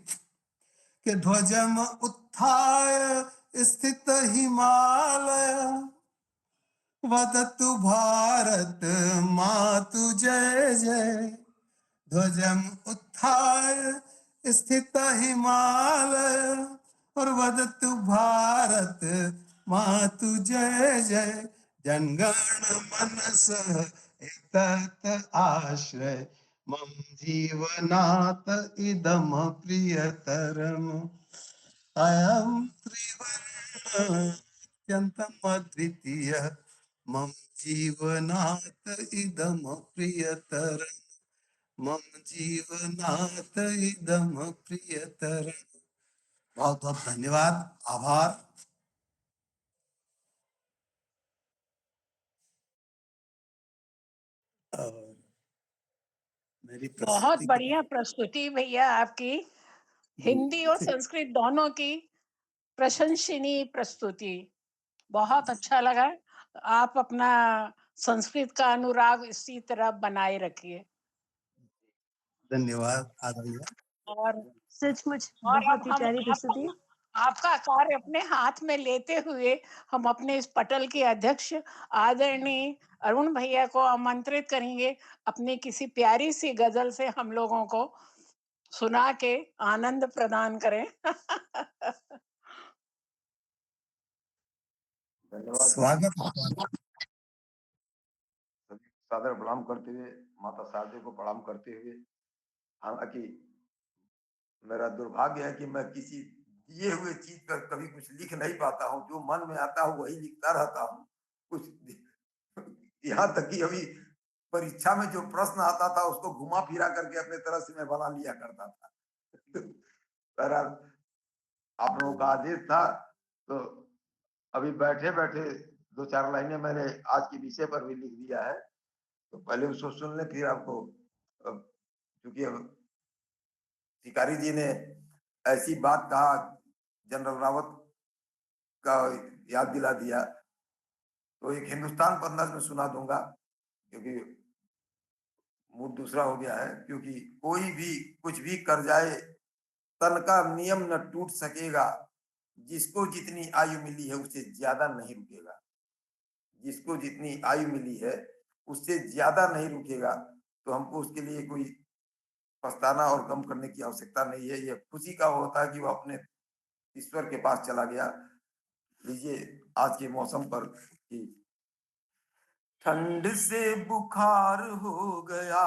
[SPEAKER 1] कि ध्वजम उत्थाय स्थित हिमालय, वदतु भारत मातु जय जय। ध्वजम उत्थाय स्थित हिमालय, और वदतु भारत मातु जय जय। जनगण मनसः एतत् आश्रय, मम जीवनात इदम प्रियतरम। अयम त्रिवर्ण अत्यंतम अद्वितीय, मम जीवनात इदम प्रियतरम। मम जीवनात इदम प्रियतरम। बहुत बहुत धन्यवाद, आभार। मेरी
[SPEAKER 2] बहुत बढ़िया प्रस्तुति भैया आपकी, हिंदी और संस्कृत दोनों की प्रशंसनीय प्रस्तुति, बहुत अच्छा लगा। आप अपना संस्कृत का अनुराग इसी तरह बनाए रखिए।
[SPEAKER 1] धन्यवाद आदरणीय।
[SPEAKER 2] और
[SPEAKER 7] सचमुच
[SPEAKER 2] और
[SPEAKER 7] बहुत
[SPEAKER 2] अब
[SPEAKER 7] ही
[SPEAKER 2] हम
[SPEAKER 7] प्यारी प्रस्तुति।
[SPEAKER 2] आपका कार्य अपने हाथ में लेते हुए हम अपने इस पटल के अध्यक्ष आदरणीय अरुण भैया को आमंत्रित करेंगे, अपनी किसी प्यारी सी गजल से हम लोगों को सुना के आनंद प्रदान करें।
[SPEAKER 1] स्वागत।
[SPEAKER 13] सादर प्रणाम करते हुए, माता शारदे को प्रणाम करते हुए, हालांकि मेरा दुर्भाग्य है कि मैं किसी दिए हुए चीज पर कभी कुछ लिख नहीं पाता हूँ, जो मन में आता है वही लिखता रहता हूँ। कुछ यहाँ तक कि अभी परीक्षा में जो प्रश्न आता था उसको घुमा फिरा करके अपने तरह से मैं बना लिया करता था। बहरहाल आप लोगों का आदेश था, तो अभी बैठे बैठे 2-4 लाइनें मैंने आज के विषय पर भी लिख दिया है, तो पहले उसको सुन लें, फिर आपको क्योंकि अब शिकारी जी ने ऐसी बात कहा, जनरल रावत का याद दिला दिया, तो एक हिंदुस्तान पर नज्म सुना दूंगा, क्योंकि मूड दूसरा हो गया है। क्योंकि कोई भी कुछ भी कर जाए, तन का नियम न टूट सकेगा, जिसको जितनी आयु मिली है उससे ज्यादा नहीं रुकेगा। जिसको जितनी आयु मिली है उससे ज्यादा नहीं रुकेगा, तो हमको उसके लिए कोई पछताना और गम करने की आवश्यकता नहीं है। ये खुशी का होता है कि वो अपने ईश्वर के पास चला गया। लीजिए आज के मौसम पर कि ठंड से बुखार हो गया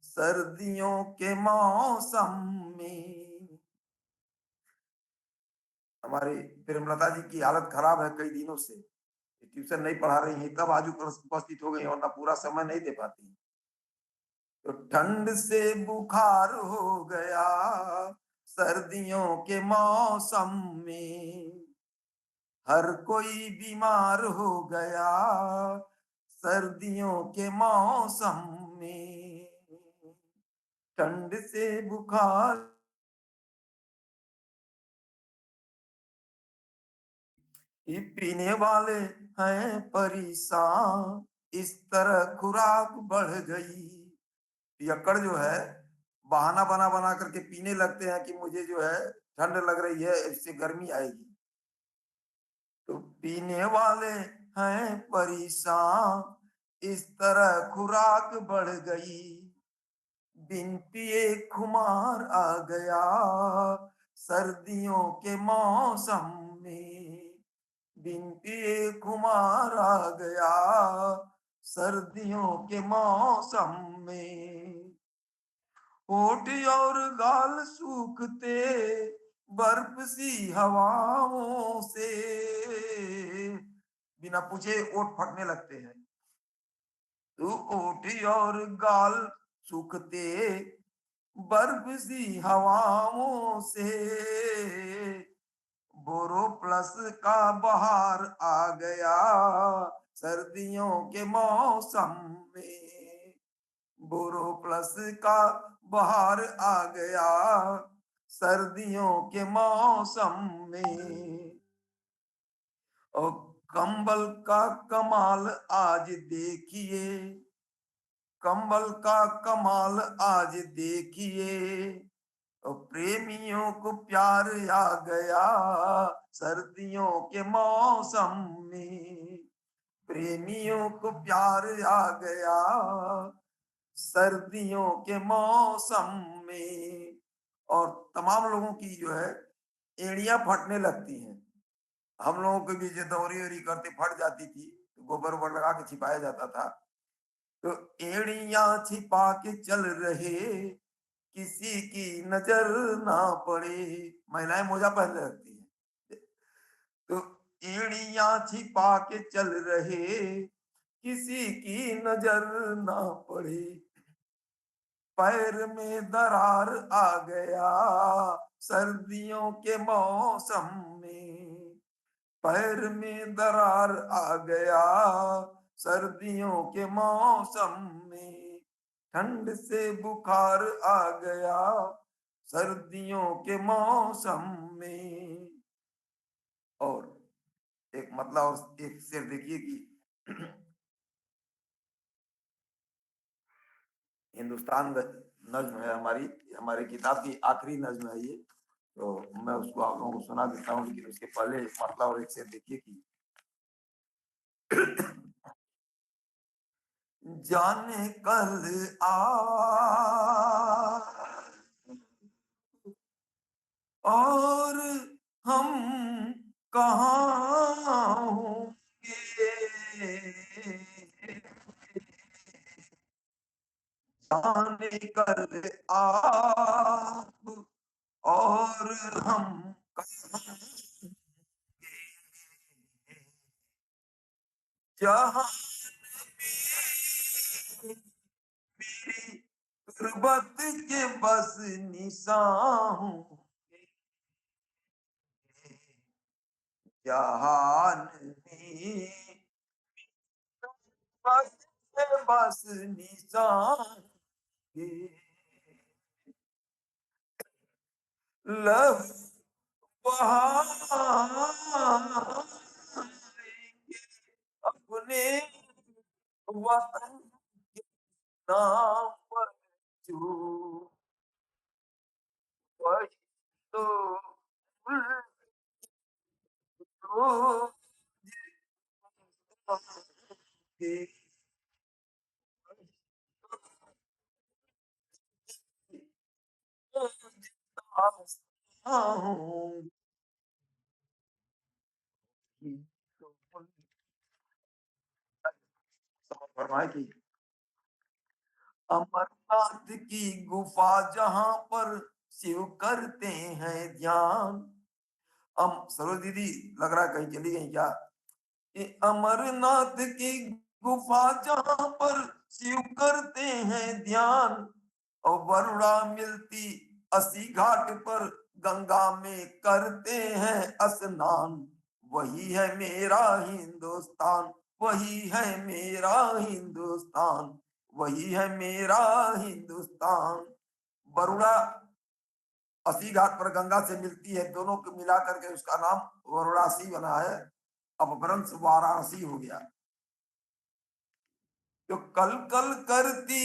[SPEAKER 13] सर्दियों के मौसम में। हमारी प्रेमलता जी की हालत खराब है कई दिनों से, ट्यूशन नहीं पढ़ा रही है, तब आज उपस्थित हो गई, वरना पूरा समय नहीं दे पाती। तो ठंड से बुखार हो गया सर्दियों के मौसम में, हर कोई बीमार हो गया सर्दियों के मौसम में। ठंड से बुखार ये पीने वाले हैं परेशान, इस तरह खुराक बढ़ गई। पियक्कड़ जो है बहाना बना बना करके पीने लगते हैं कि मुझे जो है ठंड लग रही है, इससे गर्मी आएगी। तो पीने वाले हैं परेशान, इस तरह खुराक बढ़ गई। बिन पिए खुमार आ गया सर्दियों के मौसम में। बिन पिए खुमार आ गया सर्दियों के मौसम में। होठ और गाल सूखते बर्फ सी हवाओं से, बिना पूछे ओठ फटने लगते हैं। तो होठ और गाल सूखते बर्फ सी हवाओं से, बोरो प्लस का बहार आ गया सर्दियों के मौसम में। बोरो प्लस का बहार आ गया सर्दियों के मौसम में। और कंबल का कमाल आज देखिए, कंबल का कमाल आज देखिए, और प्रेमियों को प्यार आ गया सर्दियों के मौसम में। प्रेमियों को प्यार आ गया सर्दियों के मौसम में। और तमाम लोगों की जो है एड़ियां फटने लगती हैं। हम लोगों के भी जो दौरी वोरी करते फट जाती थी, तो गोबर वोबर लगा के छिपाया जाता था। तो एड़ियां छिपा के चल रहे, किसी की नजर ना पड़े। महिलाएं मोजा पहन रखती हैं। तो एड़ियां छिपा के चल रहे, किसी की नजर ना पड़े। पैर में दरार आ गया सर्दियों के मौसम में। पैर में दरार आ गया सर्दियों के मौसम में। ठंड से बुखार आ गया सर्दियों के मौसम में। और एक मतलब और एक शेर देखिए कि हिंदुस्तान नज्म है हमारी, हमारी किताब की आखिरी नज्म है ये, तो मैं उसको आप लोगों को सुना देता हूँ। लेकिन उसके पहले मतलब और एक शेर देखिए कि जाने कल आ और हम कहाँ होंगे, जाने कर आप और हम कहाँ जहाँ मेरी गुर्बत के बस निशान होंगे जहान में बस के बस निशान के लव वहाँ अपने वतन के नाम पर जो वही तो के फरमाए कि अमरनाथ की गुफा जहां पर शिव करते हैं ध्यान। सरोज दीदी लग रहा है कहीं चली गई क्या? ये अमरनाथ की गुफा जहां पर शिव करते हैं ध्यान और वरुणा मिलती अस्सी घाट पर गंगा में करते हैं स्नान। वही है मेरा हिंदुस्तान, वही है मेरा हिंदुस्तान, वही है मेरा हिंदुस्तान। वरुणा अस्सी घाट पर गंगा से मिलती है, दोनों को मिला करके उसका नाम वाराणसी बना है। अपभ्रंश वाराणसी हो गया। जो कल कल करती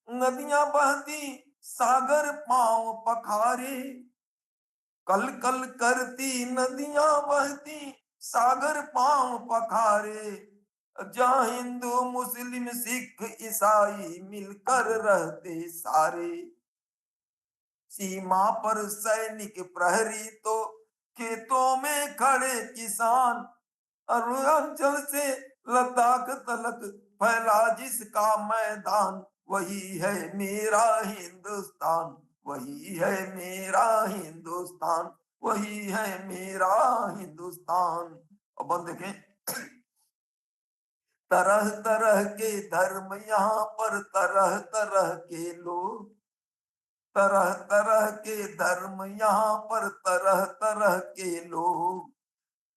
[SPEAKER 13] नदियां बहती सागर पांव पखारे, कल कल करती नदियां बहती सागर पांव पखारे, जहां हिंदू मुस्लिम सिख ईसाई मिलकर रहते सारे। सीमा पर सैनिक प्रहरी तो खेतों में खड़े किसान, अरुणाचल से लद्दाख तलक फैला जिसका मैदान। वही है मेरा हिंदुस्तान, वही है मेरा हिंदुस्तान, वही है मेरा हिंदुस्तान। अब बंद देखें, तरह तरह के धर्म यहाँ पर, तरह तरह के लोग, तरह तरह के धर्म यहाँ पर, तरह तरह के लोग,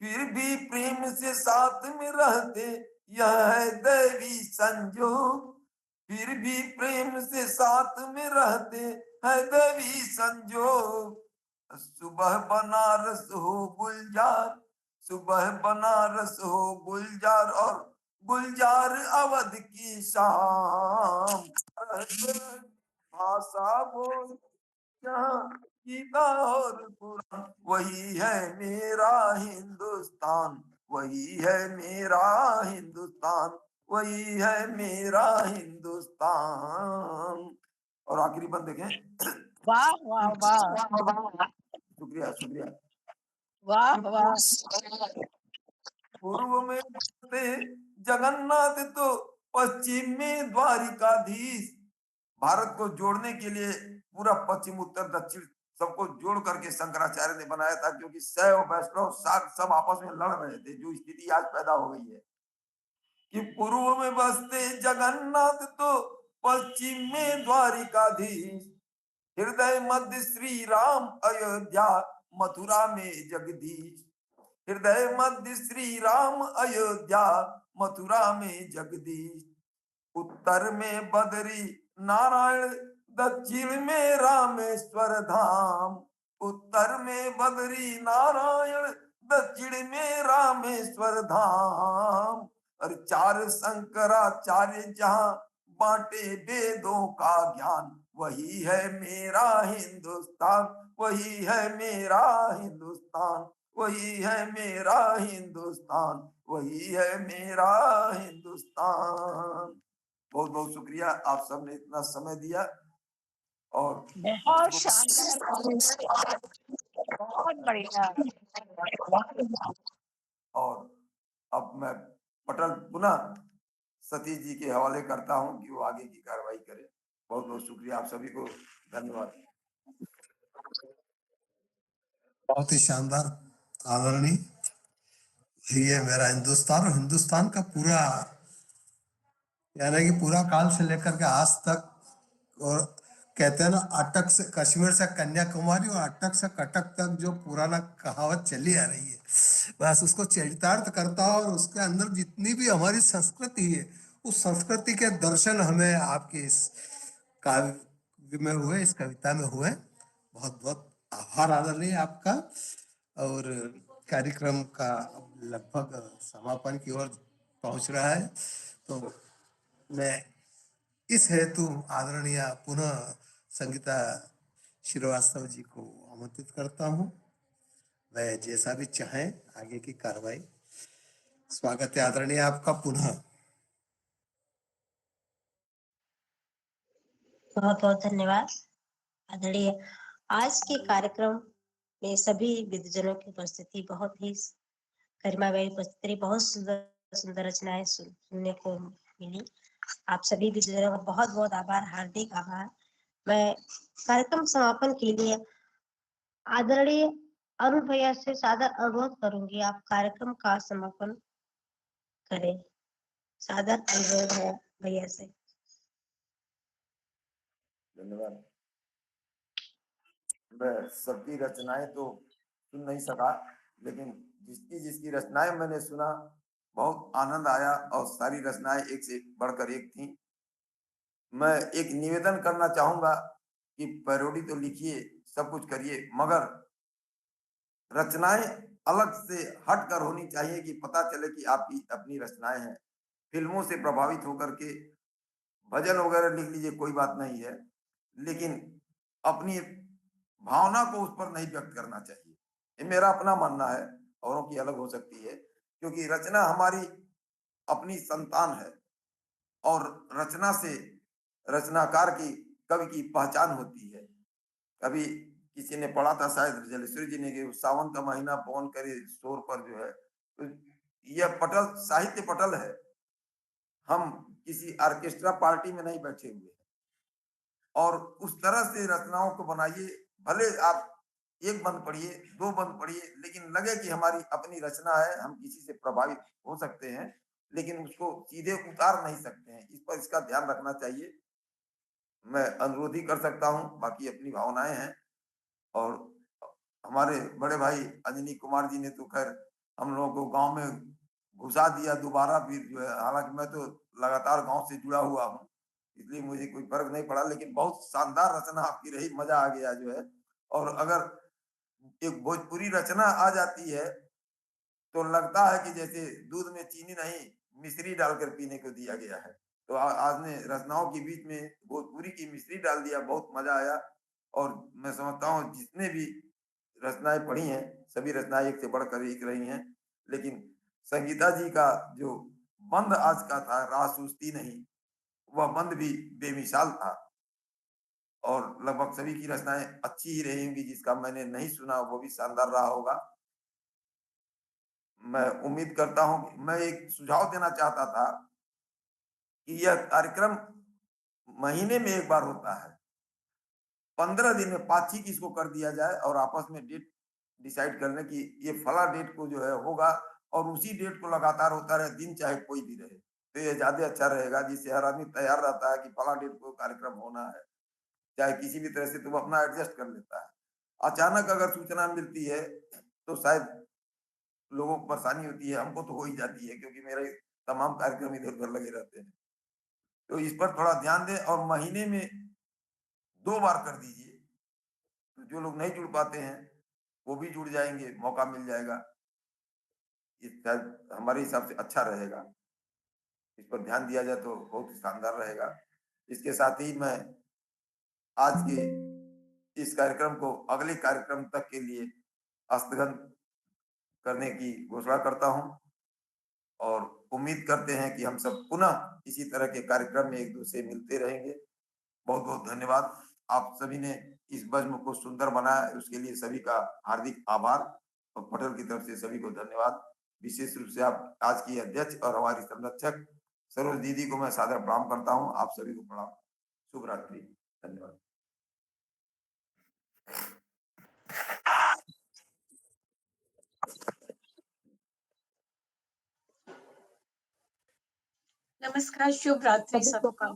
[SPEAKER 13] फिर भी प्रेम से साथ में रहते यह है दैवी संजोग। फिर भी प्रेम से साथ में रहते है दैवी संजोग। सुबह बनारस हो गुलजार, सुबह बनारस हो गुलजार और गुलजार अवध की शाम। भाषा बोल यहाँ गीता और कुरान। वही है मेरा हिंदुस्तान, वही है मेरा हिंदुस्तान, वही है मेरा हिंदुस्तान। और आखिरी बंद देखें।
[SPEAKER 2] वाह वाह वाह
[SPEAKER 13] शुक्रिया शुक्रिया।
[SPEAKER 2] वाह वाह
[SPEAKER 13] पूर्व में थे जगन्नाथ तो पश्चिम में द्वारिकाधीश। भारत को जोड़ने के लिए पूरा पश्चिम उत्तर दक्षिण सबको जोड़ करके शंकराचार्य ने बनाया था, क्योंकि शैव वैष्णव शाक्त सब आपस में लड़ रहे थे। जो स्थिति आज पैदा हो गई है कि पूर्व में बसते जगन्नाथ तो पश्चिम में द्वारिकाधीश, हृदय मध्य श्री राम अयोध्या मथुरा में जगदीश। हृदय मध्य श्री राम अयोध्या मथुरा में जगदीश। उत्तर में बदरी नारायण दक्षिण में रामेश्वर धाम। उत्तर में बदरी नारायण दक्षिण में रामेश्वर धाम। और चार शंकराचार्य जहाँ बांटे वेदों का ज्ञान। वही है मेरा हिंदुस्तान, वही है मेरा हिंदुस्तान, वही है मेरा हिंदुस्तान, वही है मेरा हिंदुस्तान। बहुत बहुत शुक्रिया, आप सबने इतना समय दिया। और
[SPEAKER 2] बहुत शानदार, बहुत बढ़िया।
[SPEAKER 13] और अब मैं पटल पुनः सतीश जी के हवाले करता हूं कि वो आगे की कार्रवाई करें। बहुत बहुत शुक्रिया आप सभी को, धन्यवाद।
[SPEAKER 1] बहुत ही शानदार आदरणीय, ये मेरा हिंदुस्तान और हिंदुस्तान का पूरा, यानी कि पूरा काल से लेकर के आज तक, और कहते हैं ना अटक से कश्मीर से कन्याकुमारी और अटक से कटक तक जो पुराना कहावत चली आ रही है, बस उसको चरितार्थ करता हूं। और उसके अंदर जितनी भी हमारी संस्कृति है, उस संस्कृति के दर्शन हमें आपके इस काव्य में हुए, इस कविता में हुए। बहुत बहुत आभार आदरणीय आपका। और कार्यक्रम का अब लगभग समापन की ओर पहुंच रहा है, तो मैं इस हेतु आदरणीय पुनः संगीता श्रीवास्तव जी को आमंत्रित करता हूं। वह जैसा भी चाहें आगे की कार्रवाई। स्वागत है आदरणीय आपका पुनः।
[SPEAKER 5] बहुत बहुत धन्यवाद आदरणीय। आज के कार्यक्रम में सभी विद्वजनों की उपस्थिति बहुत ही गरिमामय उपस्थिति, बहुत सुंदर सुंदर रचनाएं सुनने को मिली। आप सभी विद्वजनों का बहुत बहुत आभार, हार्दिक आभार। मैं कार्यक्रम समापन के लिए आदरणीय अरुण भैया से सादर अनुरोध करूंगी, आप कार्यक्रम का समापन करें। सादर अनुरोध है भैया से।
[SPEAKER 13] धन्यवाद। मैं सबकी रचनाएं तो सुन नहीं सका, लेकिन जिसकी जिसकी रचनाएं मैंने सुना, बहुत आनंद आया और सारी रचनाएं एक से बढ़कर एक थी। मैं एक निवेदन करना चाहूंगा कि पैरोडी तो लिखिए, सब कुछ करिए, मगर रचनाएं अलग से हटकर होनी चाहिए कि पता चले कि आपकी अपनी रचनाएं हैं। फिल्मों से प्रभावित होकर के भजन वगैरह लिख लीजिए, कोई बात नहीं है, लेकिन अपनी भावना को उस पर नहीं व्यक्त करना चाहिए। ये मेरा अपना मानना है, औरों की अलग हो सकती है, क्योंकि रचना हमारी अपनी संतान है और रचना से रचनाकार की, कवि की पहचान होती है। कभी किसी ने पढ़ा था, शायद जलेश्वरी जी ने, कि सावन का महीना पवन करे शोर पर जो है, तो यह पटल साहित्य पटल है। हम किसी ऑर्केस्ट्रा पार्टी में नहीं बैठे हुए, और उस तरह से रचनाओं को बनाइए। भले आप एक बंद पढ़िए, दो बंद पढ़िए, लेकिन लगे कि हमारी अपनी रचना है। हम किसी से प्रभावित हो सकते हैं, लेकिन उसको सीधे उतार नहीं सकते हैं। इस पर इसका ध्यान रखना चाहिए। मैं अनुरोध ही कर सकता हूँ, बाकी अपनी भावनाएं हैं। और हमारे बड़े भाई अंजनी कुमार जी ने तो खैर हम लोगों को गांव में घुसा दिया दोबारा फिर जो है। हालांकि मैं तो लगातार गांव से जुड़ा हुआ हूँ, इसलिए मुझे कोई फर्क नहीं पड़ा, लेकिन बहुत शानदार रचना आपकी रही, मजा आ गया जो है। और अगर एक भोजपुरी रचना आ जाती है तो लगता है कि जैसे दूध में चीनी नहीं, मिश्री डालकर पीने को दिया गया है। तो आज ने रचनाओं के बीच में भोजपुरी की मिश्री डाल दिया, बहुत मजा आया। और मैं समझता हूँ जितने भी रचनाएं पढ़ी हैं, सभी रचनाएं एक से बढ़कर एक रही हैं, लेकिन संगीता जी का जो बंद आज का था, राह सूझती नहीं, वह बंद भी बेमिसाल था। और लगभग सभी की रचनाएं अच्छी ही रही होंगी, जिसका मैंने नहीं सुना वो भी शानदार रहा होगा। मैं उम्मीद करता हूं, मैं एक सुझाव देना चाहता था कि यह कार्यक्रम महीने में एक बार होता है, 15 दिन में पाक्षिक इसको कर दिया जाए और आपस में डेट डिसाइड करने की ये फला डेट को जो है होगा, और उसी डेट को लगातार होता रहे, दिन चाहे कोई भी रहे, तो ये ज्यादा अच्छा रहेगा। जिससे हर आदमी तैयार रहता है कि फला डेट को कार्यक्रम होना है, चाहे किसी भी तरह से, तो वो अपना एडजस्ट कर लेता है। अचानक अगर सूचना मिलती है तो शायद लोगों को परेशानी होती है, हमको तो हो ही जाती है, क्योंकि मेरे तमाम कार्यक्रम इधर उधर लगे रहते हैं। तो इस पर थोड़ा ध्यान दें और महीने में 2 बार कर दीजिए, तो जो लोग नहीं जुड़ पाते हैं वो भी जुड़ जाएंगे, मौका मिल जाएगा। ये शायद हमारे हिसाब से अच्छा रहेगा। इस पर ध्यान दिया जाए तो बहुत शानदार रहेगा। इसके साथ ही मैं आज के इस कार्यक्रम को अगले कार्यक्रम तक के लिए स्थगन करने की घोषणा करता हूं, और उम्मीद करते हैं कि हम सब पुनः इसी तरह के कार्यक्रम में एक दूसरे मिलते रहेंगे। बहुत बहुत धन्यवाद। आप सभी ने इस बज्म को सुंदर बनाया, उसके लिए सभी का हार्दिक आभार, और पटेल की तरफ से सभी को धन्यवाद। विशेष रूप से आप आज की अध्यक्ष और हमारी संरक्षक सरोज दीदी को मैं सादर प्रणाम करता हूँ। आप सभी को प्रणाम। शुभ रात्रि। धन्यवाद।
[SPEAKER 11] नमस्कार, शुभ रात्रि
[SPEAKER 5] सभी को
[SPEAKER 11] सबको।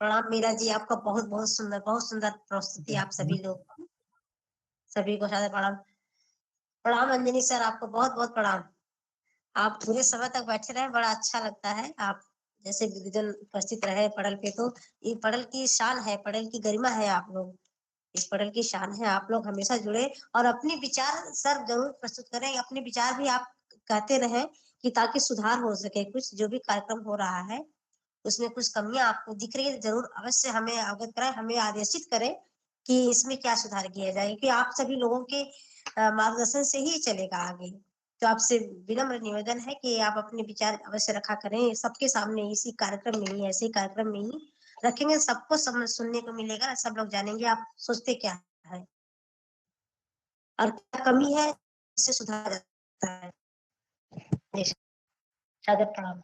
[SPEAKER 5] प्रणाम मीरा जी, आपका बहुत सुंदर प्रस्तुति। आप सभी लोग सभी को सादर प्रणाम। प्रणाम अंजनी सर, आपको बहुत प्रणाम। आप पूरे समय तक बैठे रहे, बड़ा अच्छा लगता है। आप जैसे विद्वजन उपस्थित रहे पड़ल पे, तो ये पड़ल की शान है, पड़ल की गरिमा है। आप लोग इस पड़ल की शान है। आप लोग हमेशा जुड़े और अपने विचार सर जरूर प्रस्तुत करें। अपने विचार भी आप कहते रहे कि ताकि सुधार हो सके। कुछ जो भी कार्यक्रम हो रहा है उसमें कुछ कमियां आपको दिख रही है, जरूर अवश्य हमें अवगत कराएं, हमें आदेशित करें कि इसमें क्या सुधार किया जाए, क्योंकि आप सभी लोगों के मार्गदर्शन से ही चलेगा आगे। तो आपसे विनम्र निवेदन है कि आप अपने विचार अवश्य रखा करें सबके सामने। इसी कार्यक्रम में ही, ऐसे ही कार्यक्रम में ही रखेंगे, सबको समझ सुनने को मिलेगा, सब लोग जानेंगे आप सोचते क्या है और क्या कमी है, इससे सुधार जाता है। सादर प्रणाम।